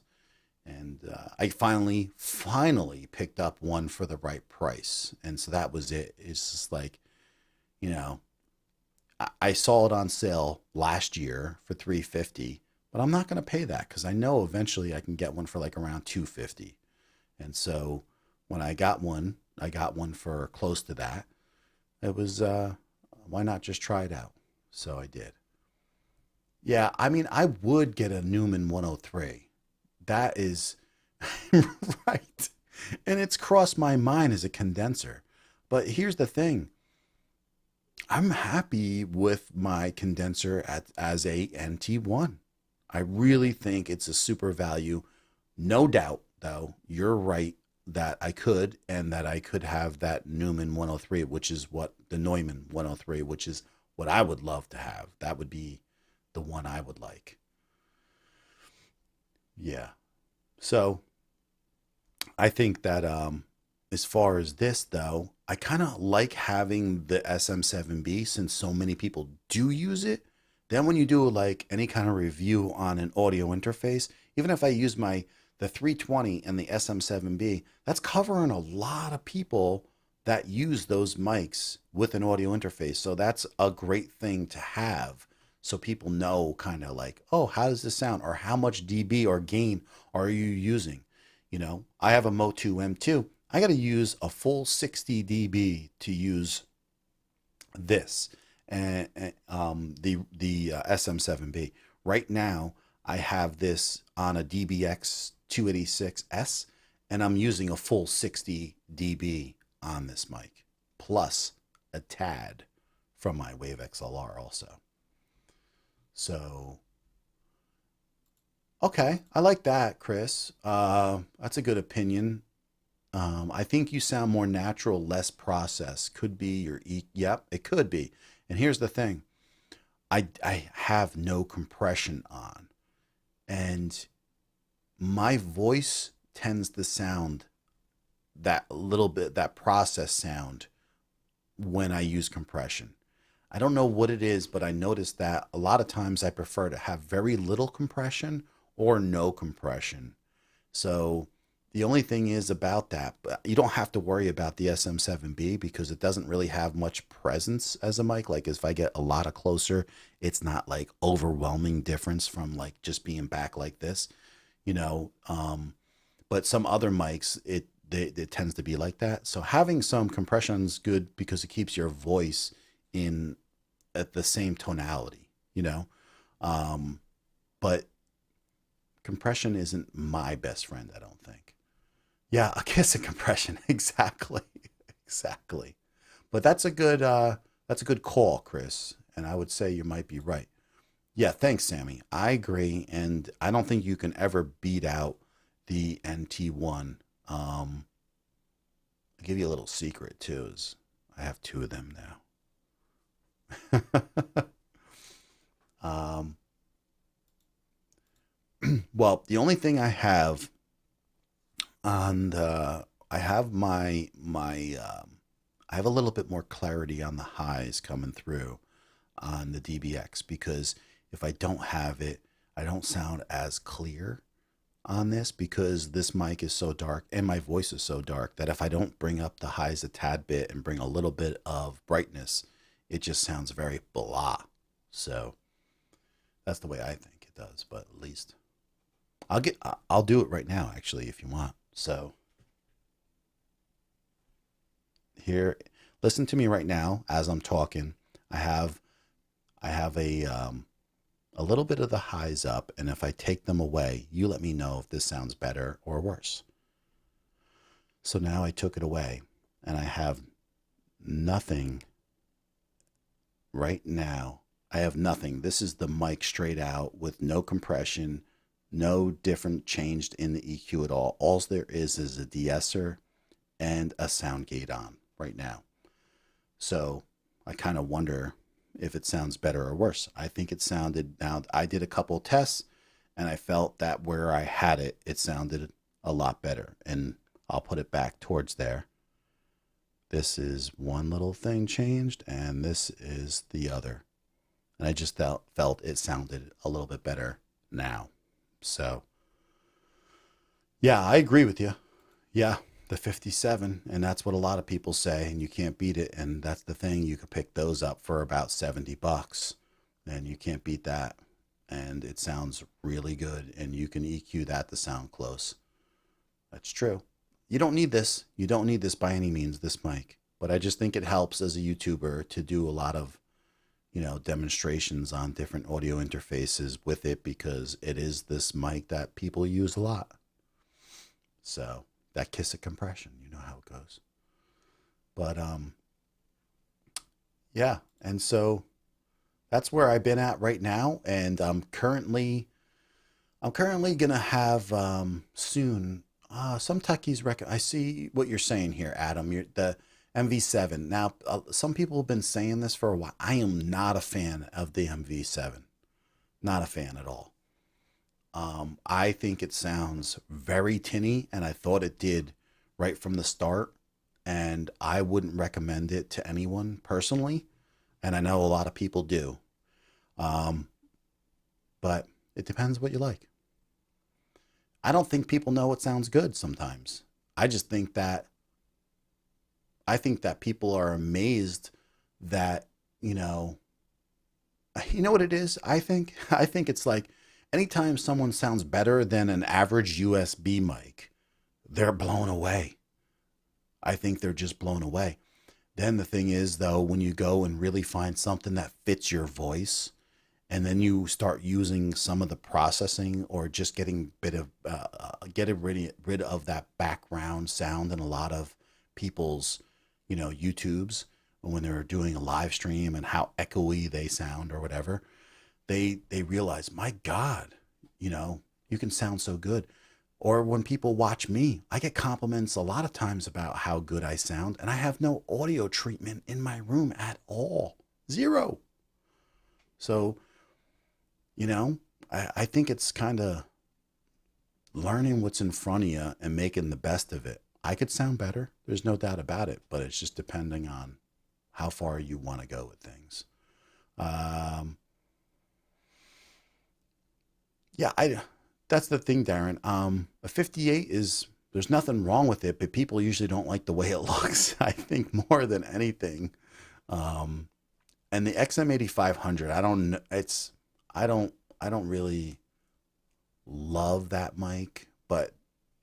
And I finally picked up one for the right price, and so that was it. It's just like, you know, I saw it on sale last year for 350, but I'm not going to pay that because I know eventually I can get one for like around 250. And so when I got one for close to that. It was why not just try it out? So I did. Yeah, I mean, I would get a Newman 103. That is right. And it's crossed my mind as a condenser. But here's the thing. I'm happy with my condenser as a NT1. I really think it's a super value. No doubt, though, you're right that I could and that I could have that Newman 103, which is what the Neumann 103, which is what I would love to have. That would be the one I would like. Yeah. So I think that as far as this though, I kind of like having the SM7B since so many people do use it. Then when you do like any kind of review on an audio interface, even if I use my the 320 and the SM7B, that's covering a lot of people that use those mics with an audio interface. So that's a great thing to have. So people know kind of like, oh, how does this sound? Or how much dB or gain are you using? I have a Motu M2. I got to use a full 60 dB to use this and the SM7B. Right now, I have this on a DBX 286S, and I'm using a full 60 dB on this mic, plus a tad from my Wave XLR also. So, okay, I like that, Chris. That's a good opinion. I think you sound more natural, less processed. Could be your Yep, it could be. And here's the thing: I have no compression on, and my voice tends to sound that little bit that process sound when I use compression. I don't know what it is, but I noticed that a lot of times I prefer to have very little compression or no compression. So the only thing is about that, but you don't have to worry about the SM7B because it doesn't really have much presence as a mic. Like if I get a lot of closer, it's not like overwhelming difference from like just being back like this, you know. But some other mics, it tends to be like that. So having some compression is good because it keeps your voice in at the same tonality, you know. Um, but compression isn't my best friend, I don't think. Yeah, a kiss and compression. Exactly. Exactly. But that's a good call, Chris. And I would say you might be right. Yeah, thanks, Sammy. I agree, and I don't think you can ever beat out the NT1. I'll give you a little secret too, is I have two of them now. um, well, the only thing I have on the I have I have a little bit more clarity on the highs coming through on the DBX because if I don't have it, I don't sound as clear on this because this mic is so dark and my voice is so dark that if I don't bring up the highs a tad bit and bring a little bit of brightness, it just sounds very blah. So that's the way I think it does, but at least I'll do it right now actually if you want. So here, listen to me right now as I'm talking. I have I have a little bit of the highs up, and if I take them away, you let me know if this sounds better or worse. So now I took it away, and I have nothing right now, I have nothing. This is the mic straight out with no compression, no different changed in the EQ at all. All there is a de-esser and a sound gate on right now. So I kind of wonder if it sounds better or worse. I think it sounded, now I did a couple tests and I felt that where I had it, it sounded a lot better. And I'll put it back towards there. This is one little thing changed and this is the other. And I just felt it sounded a little bit better now. So yeah, I agree with you. Yeah, the 57, and that's what a lot of people say, and you can't beat it. And that's the thing, you could pick those up for about $70, and you can't beat that. And it sounds really good, and you can EQ that to sound close. That's true. You don't need this. You don't need this by any means, this mic. But I just think it helps as a YouTuber to do a lot of, you know, demonstrations on different audio interfaces with it, because it is this mic that people use a lot. So that kiss of compression, you know how it goes. But yeah, and so that's where I've been at right now, and I'm currently gonna have soon. Some techies I see what you're saying here, Adam. You're the MV7. Now, some people have been saying this for a while. I am not a fan of the MV7. Not a fan at all. I think it sounds very tinny, and I thought it did right from the start. And I wouldn't recommend it to anyone personally. And I know a lot of people do. But it depends what you like. I don't think people know what sounds good sometimes. I just think that people are amazed that, you know what it is? I think it's like anytime someone sounds better than an average USB mic, they're blown away. I think they're just blown away. Then the thing is, though, when you go and really find something that fits your voice, and then you start using some of the processing or just getting rid of that background sound in a lot of people's, YouTubes, when they're doing a live stream, and how echoey they sound or whatever, they realize, my God, you can sound so good. Or when people watch me, I get compliments a lot of times about how good I sound, and I have no audio treatment in my room at all. Zero. So, I think it's kind of learning what's in front of you and making the best of it. I could sound better. There's no doubt about it, but it's just depending on how far you want to go with things. Yeah, that's the thing, Darren. A 58 there's nothing wrong with it, but people usually don't like the way it looks, I think, more than anything. And the XM8500, I don't really love that mic, but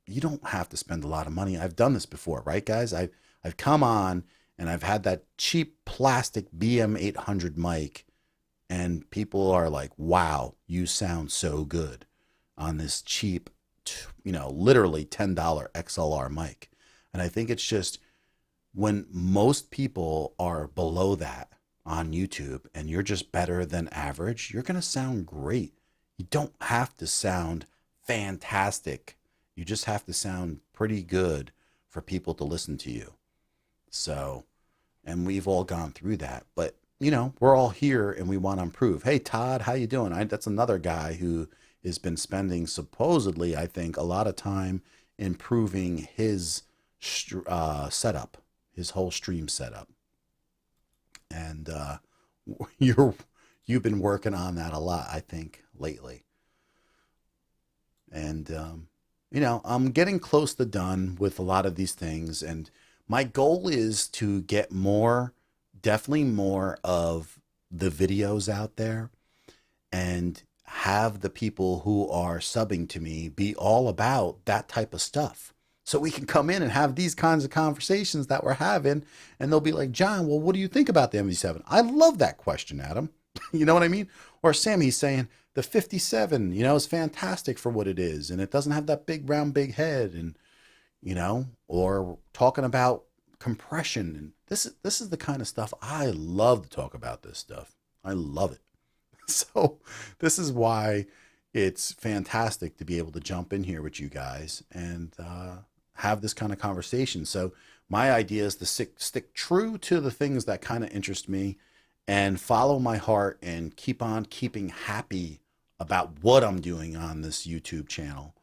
you don't have to spend a lot of money. I've done this before, right, guys? I've come on and I've had that cheap plastic BM800 mic, and people are like, wow, you sound so good on this cheap, literally $10 XLR mic. And I think it's just when most people are below that on YouTube and you're just better than average, you're going to sound great. You don't have to sound fantastic. You just have to sound pretty good for people to listen to you. So, and we've all gone through that, but we're all here and we want to improve. Hey, Todd, how you doing? That's another guy who has been spending, supposedly, I think, a lot of time improving his setup, his whole stream setup. And you've been working on that a lot, I think, lately. And I'm getting close to done with a lot of these things, and my goal is to get definitely more of the videos out there, and have the people who are subbing to me be all about that type of stuff. So we can come in and have these kinds of conversations that we're having, and they'll be like, John, well, what do you think about the MV7? I love that question, Adam. You know what I mean? Or Sam, he's saying the 57, is fantastic for what it is, and it doesn't have that big, round, big head, and, or talking about compression, and this is the kind of stuff I love to talk about. This stuff, I love it. So this is why it's fantastic to be able to jump in here with you guys and have this kind of conversation. So my idea is to stick true to the things that kind of interest me and follow my heart and keep on keeping happy about what I'm doing on this YouTube channel,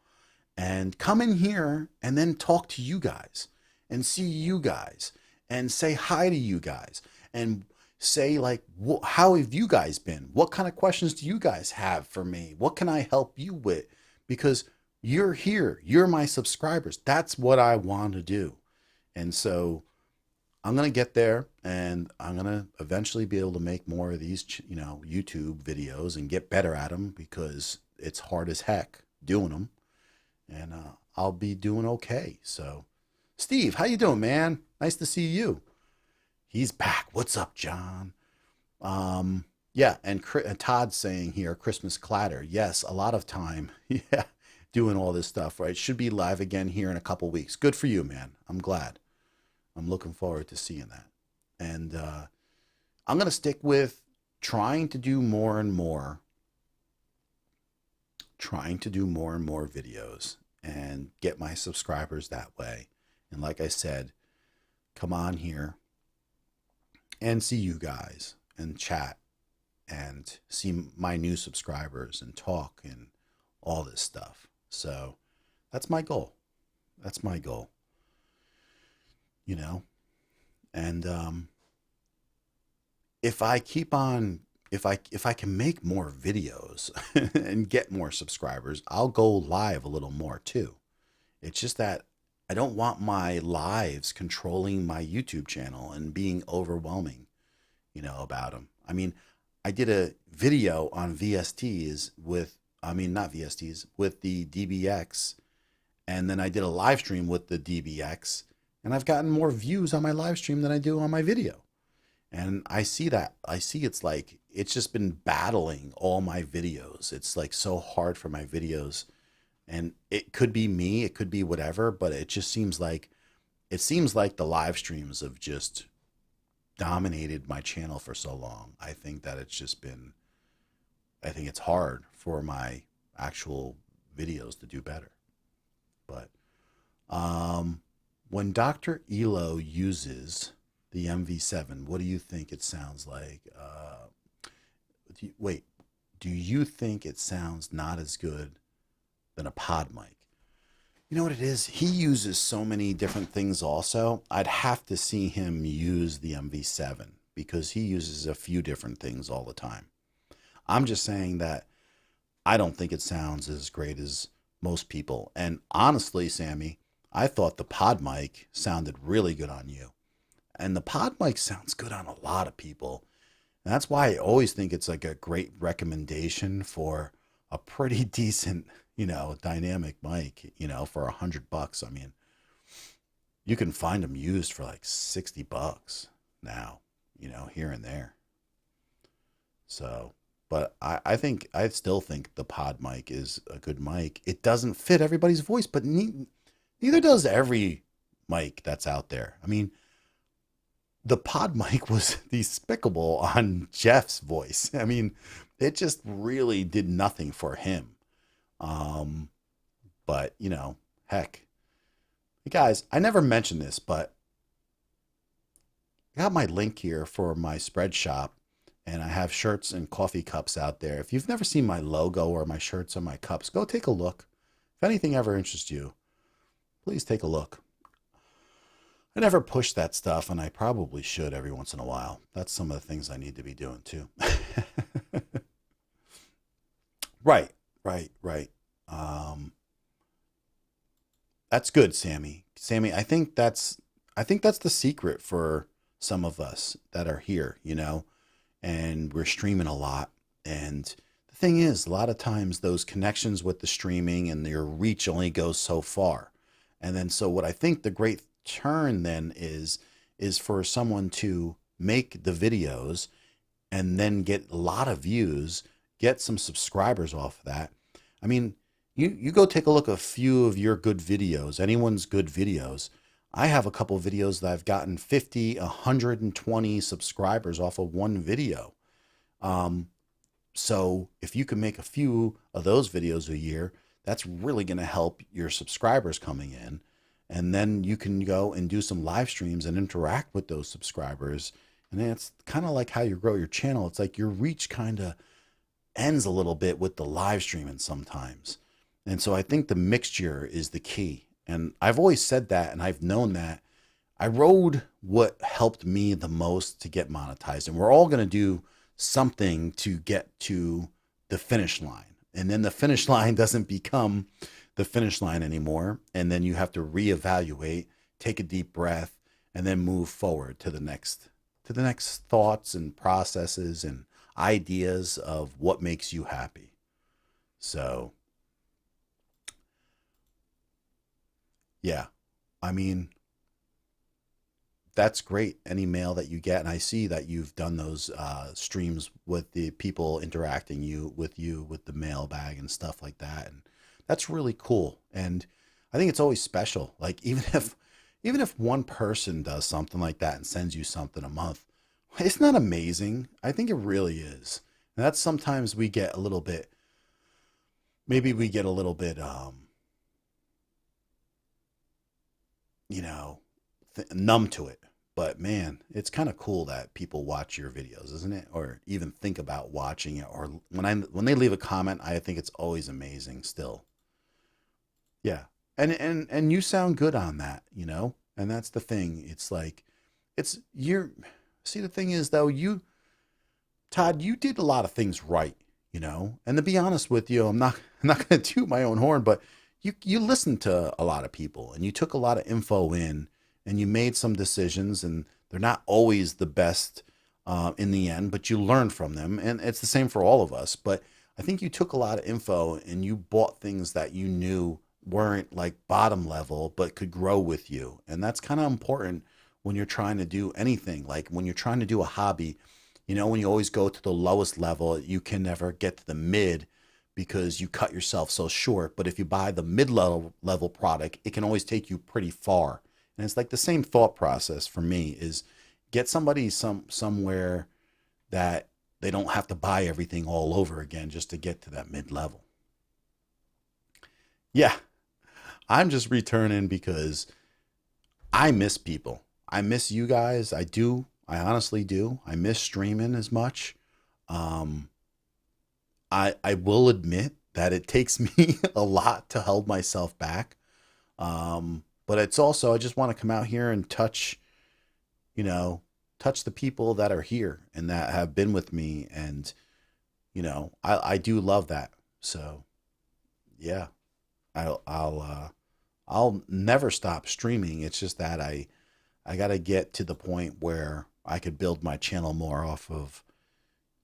and come in here and then talk to you guys and see you guys and say hi to you guys and say, like, how have you guys been? What kind of questions do you guys have for me? What can I help you with? Because you're here, you're my subscribers. That's what I want to do. And so I'm going to get there, and I'm going to eventually be able to make more of these, YouTube videos and get better at them, because it's hard as heck doing them. And I'll be doing okay. So, Steve, how you doing, man? Nice to see you. He's back. What's up, John? Yeah, and Todd's saying here, Christmas clatter. Yes, a lot of time. Yeah, doing all this stuff, right? Should be live again here in a couple weeks. Good for you, man. I'm glad. I'm looking forward to seeing that. And I'm going to stick with trying to do more and more videos and get my subscribers that way. And like I said, come on here and see you guys and chat and see my new subscribers and talk and all this stuff. So that's my goal. That's my goal. And if I keep on, if I can make more videos and get more subscribers, I'll go live a little more too. It's just that I don't want my lives controlling my YouTube channel and being overwhelming, about them. I mean, I did a video on VSTs not VSTs, with the DBX, and then I did a live stream with the DBX, and I've gotten more views on my live stream than I do on my video. And I see that. I see it's just been battling all my videos. It's like so hard for my videos. And it could be me, it could be whatever, but it just seems like the live streams have just dominated my channel for so long. I think that I think it's hard for my actual videos to do better. But when Dr. Elo uses the MV7, what do you think it sounds like? Do you think it sounds not as good than a pod mic? You know what it is? He uses so many different things also. I'd have to see him use the MV7 because he uses a few different things all the time. I'm just saying that I don't think it sounds as great as most people. And honestly, Sammy, I thought the pod mic sounded really good on you. And the pod mic sounds good on a lot of people. And that's why I always think it's like a great recommendation for a pretty decent, dynamic mic, for $100. I mean, you can find them used for like $60 now, here and there. So, but I still think the pod mic is a good mic. It doesn't fit everybody's voice, but neither does every mic that's out there. I mean, the pod mic was despicable on Jeff's voice. I mean, it just really did nothing for him. But heck, guys, I never mentioned this, but I got my link here for my spread shop, and I have shirts and coffee cups out there. If you've never seen my logo or my shirts or my cups, go take a look. If anything ever interests you, please take a look. I never push that stuff, and I probably should every once in a while. That's some of the things I need to be doing too. Right. That's good, Sammy. Sammy, I think that's the secret for some of us that are here, and we're streaming a lot. And the thing is, a lot of times those connections with the streaming and your reach only goes so far. And then, so what I think the great turn then is for someone to make the videos and then get a lot of views, get some subscribers off of that. I mean, you go take a look at a few of your good videos, anyone's good videos. I have a couple of videos that I've gotten 50, 120 subscribers off of one video. Um, so if you can make a few of those videos a year, that's really going to help your subscribers coming in. And then you can go and do some live streams and interact with those subscribers. And then it's kind of like how you grow your channel. It's like your reach kind of ends a little bit with the live streaming sometimes. And so I think the mixture is the key. And I've always said that, and I've known that. I rode what helped me the most to get monetized. And we're all going to do something to get to the finish line. And then the finish line doesn't become the finish line anymore. And then you have to reevaluate, take a deep breath, and then move forward to the next thoughts and processes and ideas of what makes you happy. So, yeah, I mean, that's great. Any mail that you get, and I see that you've done those streams with the people interacting you with the mailbag and stuff like that, and that's really cool. And I think it's always special. Like even if one person does something like that and sends you something a month, it's not amazing. I think it really is. And that's sometimes we get a little bit, maybe we get a little bit, you know, numb to it. But man, it's kind of cool that people watch your videos, isn't it? Or even think about watching it. Or when they leave a comment, I think it's always amazing still. Yeah. And you sound good on that, you know? And that's the thing. It's like it's you're see the thing is though, Todd, you did a lot of things right, you know? And to be honest with you, I'm not going to toot my own horn, but you listened to a lot of people and you took a lot of info in and you made some decisions, and they're not always the best in the end, but you learn from them. And it's the same for all of us. But I think you took a lot of info and you bought things that you knew weren't like bottom level, but could grow with you. And that's kind of important when you're trying to do anything. Like when you're trying to do a hobby, you know, when you always go to the lowest level, you can never get to the mid because you cut yourself so short. But if you buy the mid level product, it can always take you pretty far. And it's like the same thought process for me is get somebody somewhere that they don't have to buy everything all over again just to get to that mid level. Yeah, I'm just returning because I miss people. I miss you guys. I do. I honestly do. I miss streaming as much. Um, I will admit that it takes me a lot to hold myself back. But it's also I just want to come out here and touch, you know, touch the people that are here and that have been with me, and I do love that. So yeah, I'll never stop streaming. It's just that I got to get to the point where I could build my channel more off of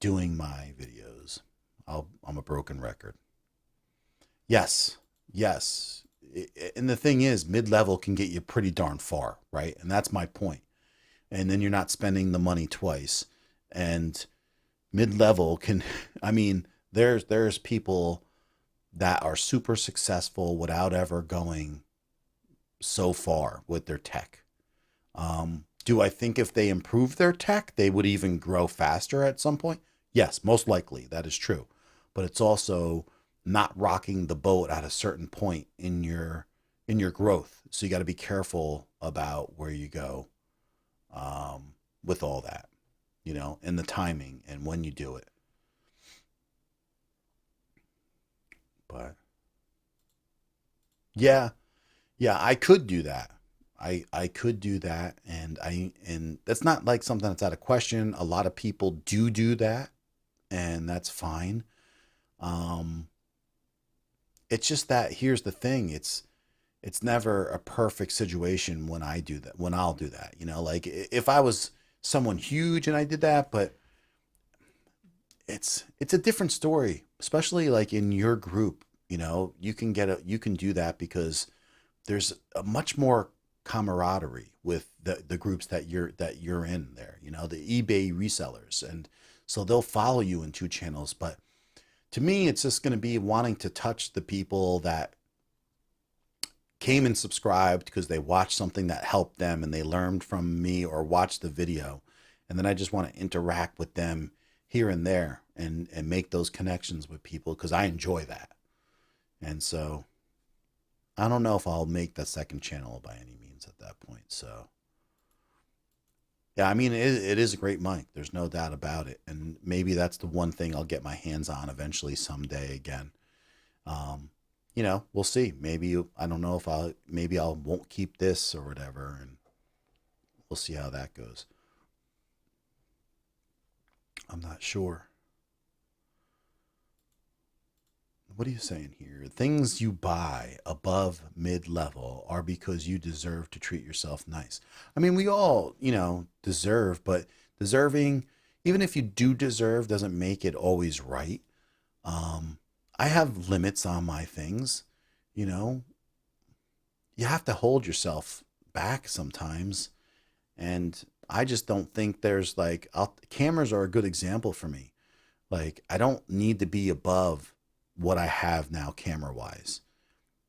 doing my videos. I'm a broken record. Yes, yes. And the thing is, mid level can get you pretty darn far, right? And that's my point. And then you're not spending the money twice. And mid level can, I mean, there's people that are super successful without ever going so far with their tech. Do I think if they improve their tech, they would even grow faster at some point? Yes, most likely that is true. But it's also not rocking the boat at a certain point in your growth. So you got to be careful about where you go with all that, and the timing and when you do it. But yeah, yeah, I could do that. I could do that, and that's not like something that's out of question. A lot of people do that, and that's fine. Um, it's just that here's the thing. It's never a perfect situation when I do that, when I'll do that, like if I was someone huge and I did that, but it's a different story, especially like in your group, you can do that because there's a much more camaraderie with the groups that you're in there, the eBay resellers. And so they'll follow you in two channels. But to me, it's just going to be wanting to touch the people that came and subscribed because they watched something that helped them and they learned from me or watched the video. And then I just want to interact with them here and there and make those connections with people because I enjoy that. And so I don't know if I'll make the second channel by any means at that point. So yeah, I mean, it is a great mic. There's no doubt about it. And maybe that's the one thing I'll get my hands on eventually someday again. Um, we'll see. Maybe I don't know if maybe I won't keep this or whatever, and we'll see how that goes. I'm not sure. What are you saying here? Things you buy above mid-level are because you deserve to treat yourself nice. I mean, we all, deserve, but deserving, even if you do deserve, doesn't make it always right. Um, I have limits on my things, you know. You have to hold yourself back sometimes, and I just don't think there's cameras are a good example for me. Like, I don't need to be above what I have now camera wise.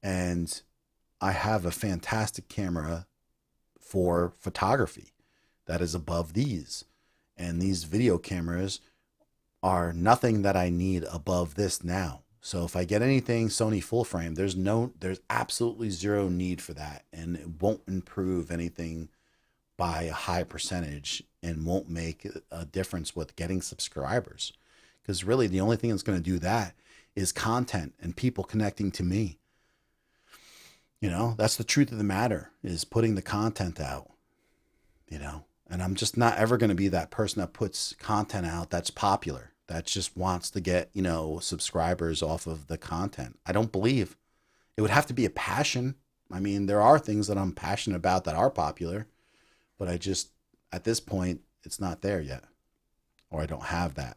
And I have a fantastic camera for photography that is above these. And these video cameras are nothing that I need above this now. So if I get anything Sony full frame, there's absolutely zero need for that. And it won't improve anything by a high percentage and won't make a difference with getting subscribers. Because really the only thing that's going to do that is content and people connecting to me. That's the truth of the matter, is putting the content out, and I'm just not ever going to be that person that puts content out that's popular, that just wants to get, subscribers off of the content. I don't believe it would have to be a passion. I mean, there are things that I'm passionate about that are popular, but at this point, it's not there yet, or I don't have that.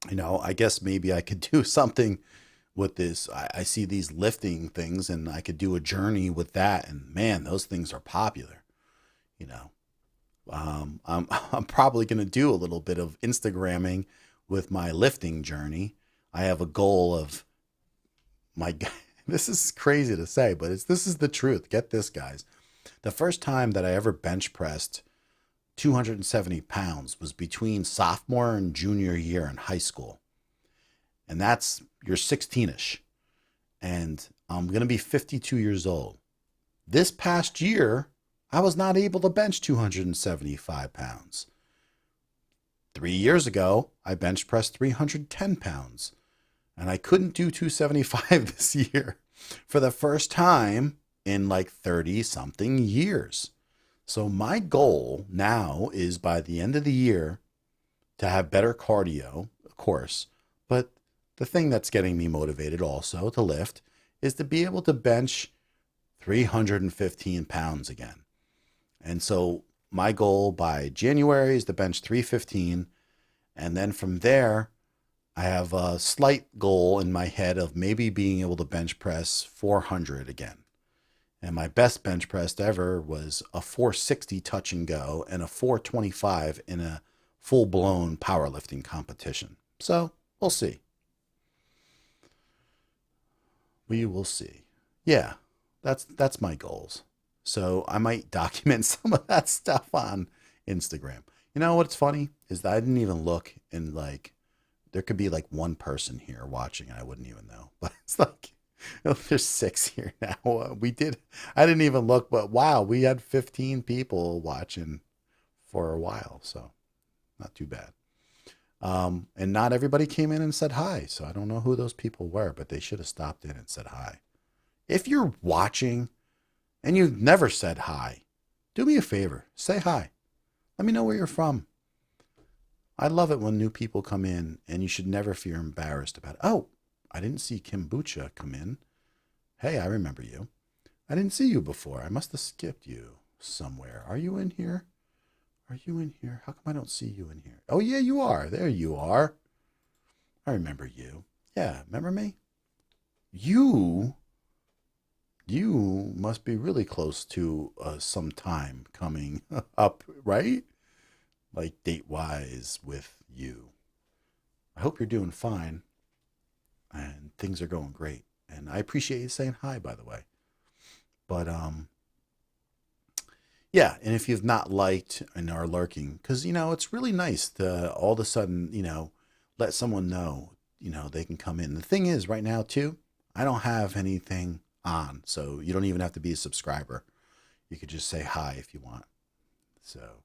I guess maybe I could do something with this. I see these lifting things and I could do a journey with that. And man, those things are popular. I'm probably going to do a little bit of Instagramming with my lifting journey. I have a goal of this is crazy to say, but this is the truth. Get this, guys. The first time that I ever bench pressed 270 pounds was between sophomore and junior year in high school. And that's, you're 16ish. And I'm going to be 52 years old. This past year, I was not able to bench 275 pounds. 3 years ago, I bench pressed 310 pounds. And I couldn't do 275 this year for the first time in 30 something years. So my goal now is by the end of the year to have better cardio, of course, but the thing that's getting me motivated also to lift is to be able to bench 315 pounds again. And so my goal by January is to bench 315. And then from there, I have a slight goal in my head of maybe being able to bench press 400 again. And my best bench press ever was a 460 touch and go and a 425 in a full-blown powerlifting competition. So we'll see. We will see. Yeah, that's my goals. So I might document some of that stuff on Instagram. You know what's funny is that I didn't even look, and there could be one person here watching and I wouldn't even know. But it's there's 6 here now. I didn't even look, but wow, we had 15 people watching for a while. So not too bad. And not everybody came in and said hi. So I don't know who those people were, but they should have stopped in and said hi. If you're watching and you've never said hi, do me a favor, say hi. Let me know where you're from. I love it when new people come in, and you should never feel embarrassed about it. Oh, I didn't see Kimbucha come in. Hey, I remember you. I didn't see you before. I must have skipped you somewhere. Are you in here? Are you in here? How come I don't see you in here? Oh, yeah, you are. There you are. I remember you. Yeah, remember me? You must be really close to some time coming up, right? Date-wise with you. I hope you're doing fine. And things are going great. And I appreciate you saying hi, by the way. But yeah, and if you've not liked and are lurking, because it's really nice to all of a sudden, let someone know, they can come in. The thing is, right now too, I don't have anything on, so you don't even have to be a subscriber. You could just say hi if you want. So,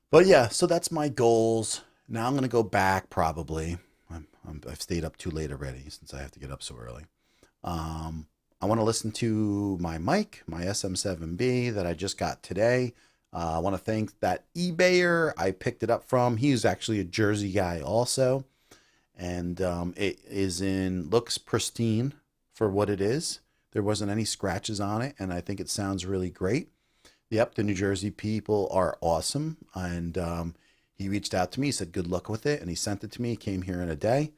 but yeah, so that's my goals. Now I'm gonna go back probably. I've stayed up too late already since I have to get up so early. Um, I want to listen to my mic, my SM7b that I just got today. I want to thank that eBayer I picked it up from. He's actually a Jersey guy also, and looks pristine for what it is. There wasn't any scratches on it, and I think it sounds really great. Yep, the New Jersey people are awesome, and he reached out to me. He said good luck with it, and he sent it to me. He came here in a day,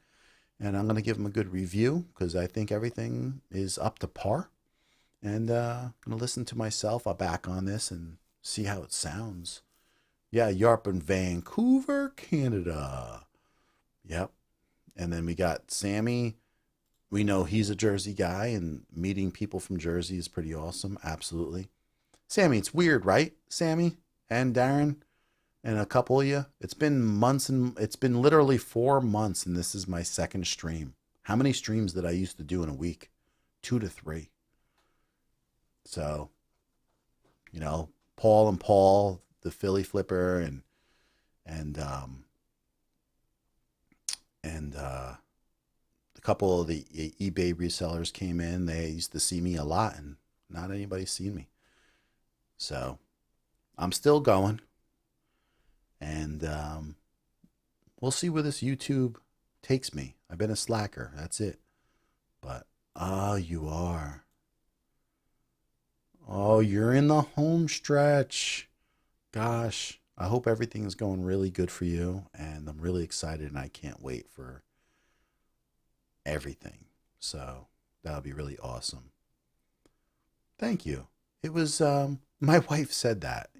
and I'm going to give him a good review because I think everything is up to par. And I'm going to listen to myself. I'll back on this and see how it sounds. Yeah, you're up in Vancouver, Canada. Yep. And then we got Sammy. We know he's a Jersey guy, and meeting people from Jersey is pretty awesome. Absolutely. Sammy, it's weird, right? Sammy and Darren and a couple of you. It's been months, and it's been literally 4 months, and this is my second stream. How many streams did I used to do in a week? 2 to 3. So, Paul and Paul, the Philly flipper, and a couple of the eBay resellers came in. They used to see me a lot, and not anybody's seen me. So I'm still going, and we'll see where this YouTube takes me. I've been a slacker. That's it. But you are. Oh, you're in the home stretch. Gosh, I hope everything is going really good for you, and I'm really excited, and I can't wait for everything. So that'll be really awesome. Thank you. It was my wife said that,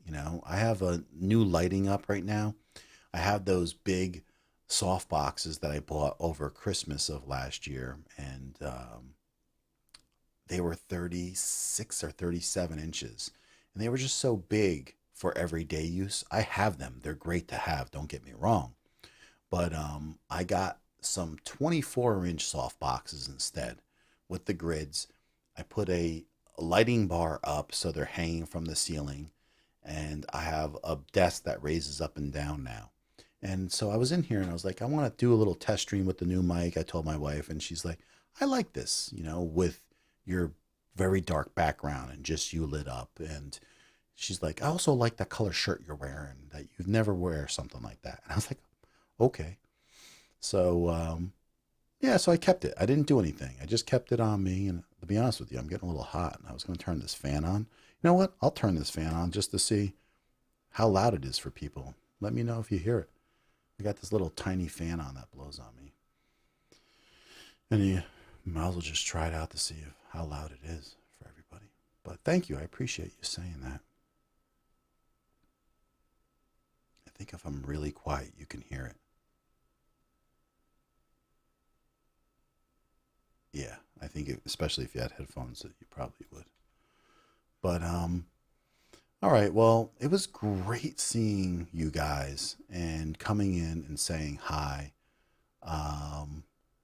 I have a new lighting up right now. I have those big soft boxes that I bought over Christmas of last year, and they were 36 or 37 inches, and they were just so big for everyday use. I have them. They're great to have, don't get me wrong. But I got some 24-inch soft boxes instead with the grids. I put a lighting bar up so they're hanging from the ceiling, and I have a desk that raises up and down now. And so I was in here and I was like, I want to do a little test stream with the new mic. I told my wife, and she's like, I like this, with your very dark background and just you lit up. And she's like, I also like that color shirt you're wearing, that you'd never wear something like that. And I was like, okay. So, yeah, so I kept it. I didn't do anything. I just kept it on me. And to be honest with you, I'm getting a little hot, and I was going to turn this fan on. You know what? I'll turn this fan on just to see how loud it is for people. Let me know if you hear it. I got this little tiny fan on that blows on me. And you might as well just try it out to see how loud it is for everybody. But thank you. I appreciate you saying that. I think if I'm really quiet, you can hear it. Yeah, I think especially if you had headphones, that you probably would. But all right. Well, it was great seeing you guys and coming in and saying hi.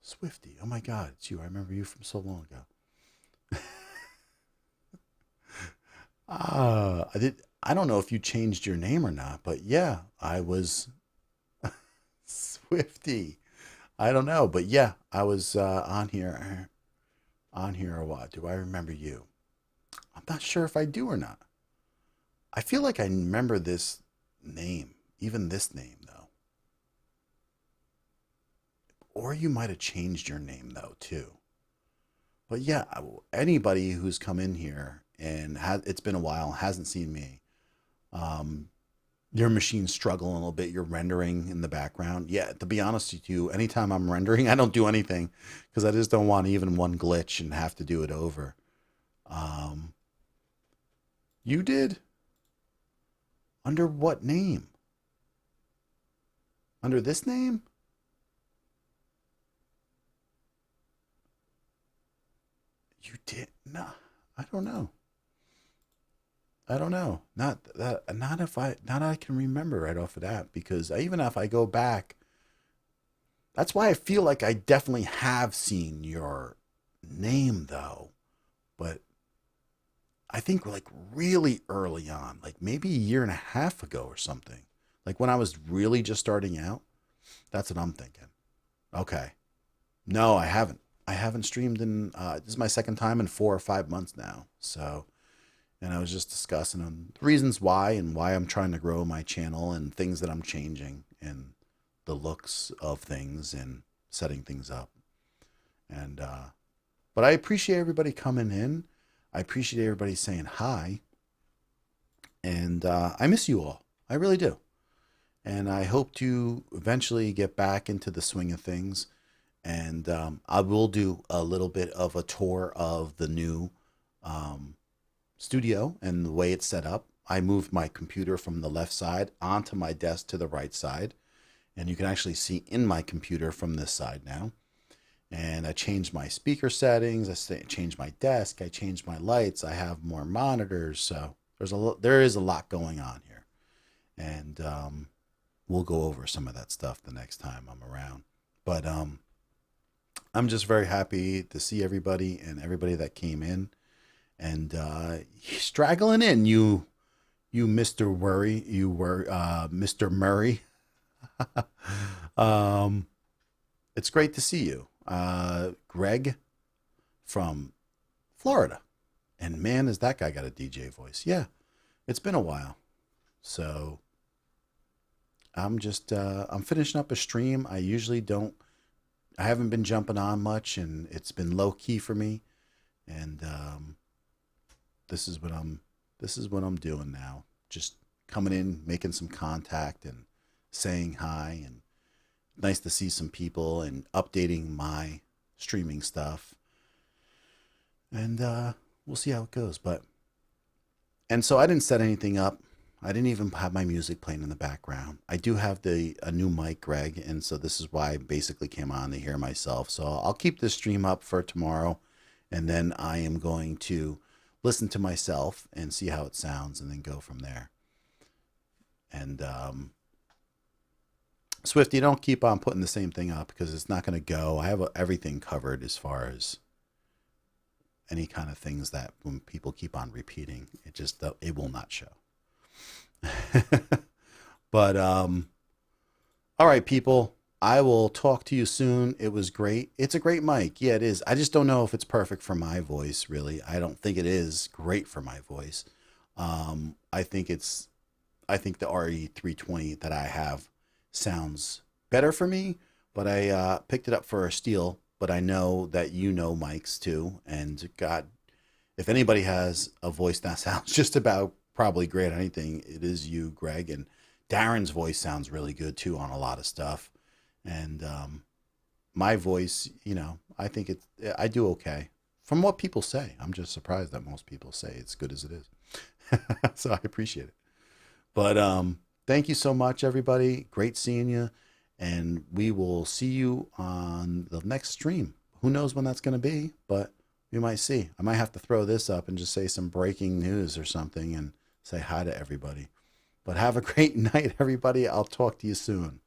Swifty, oh my God, it's you. I remember you from so long ago. I did. I don't know if you changed your name or not, but yeah, I was Swifty. I don't know, but yeah, I was on here or what? Do I remember you? I'm not sure if I do or not. I feel like I remember this name, even this name though. Or you might have changed your name though too. But yeah, anybody who's come in here and it's been a while and hasn't seen me, um, your machine's struggling a little bit. You're rendering in the background. Yeah, to be honest with you, anytime I'm rendering, I don't do anything because I just don't want even one glitch and have to do it over. Um, you did? Under what name? Under this name? You did? No, I don't know. I don't know. Not that. Not if I. Not I can remember right off of that because even if I go back, that's why I feel like I definitely have seen your name though. But I think like really early on, like maybe a year and a half ago or something. Like when I was really just starting out. That's what I'm thinking. Okay. No, I haven't. I haven't streamed in. This is my second time in 4 or 5 months now. So, and I was just discussing the reasons why and why I'm trying to grow my channel and things that I'm changing and the looks of things and setting things up. And but I appreciate everybody coming in. I appreciate everybody saying hi. And I miss you all. I really do. And I hope to eventually get back into the swing of things. And I will do a little bit of a tour of the new um, studio and the way it's set up. I moved my computer from the left side onto my desk to the right side. And you can actually see in my computer from this side now. And I changed my speaker settings. Changed my desk. I changed my lights. I have more monitors. So there is a lot going on here. And we'll go over some of that stuff the next time I'm around. But I'm just very happy to see everybody and everybody that came in and straggling in. You Mr. Worry, you were Mr. Murray. um, it's great to see you, Greg from Florida. And man, has that guy got a DJ voice? Yeah, it's been a while. So I'm just I'm finishing up a stream. I haven't been jumping on much and it's been low key for me. And this is what I'm doing now. Just coming in, making some contact and saying hi and nice to see some people and updating my streaming stuff. And we'll see how it goes, and so I didn't set anything up. I didn't even have my music playing in the background. I do have a new mic, Greg, and so this is why I basically came on to hear myself. So I'll keep this stream up for tomorrow, and then I am going to listen to myself and see how it sounds, and then go from there. And Swifty, don't keep on putting the same thing up because it's not going to go. I have everything covered as far as any kind of things that when people keep on repeating, it will not show. But all right, people, I will talk to you soon. It was great. It's a great mic. Yeah, it is. I just don't know if it's perfect for my voice, really. I don't think it is great for my voice. I think the RE320 that I have sounds better for me, but I picked it up for a steal. But I know that you know mics too, and God, if anybody has a voice that sounds just about probably great at anything, it is you, Greg. And Darren's voice sounds really good too on a lot of stuff. And my voice, I think I do okay from what people say. I'm just surprised that most people say it's good as it is. So I appreciate it. But thank you so much, everybody. Great seeing you. And we will see you on the next stream. Who knows when that's going to be, but we might see. I might have to throw this up and just say some breaking news or something and say hi to everybody. But have a great night, everybody. I'll talk to you soon.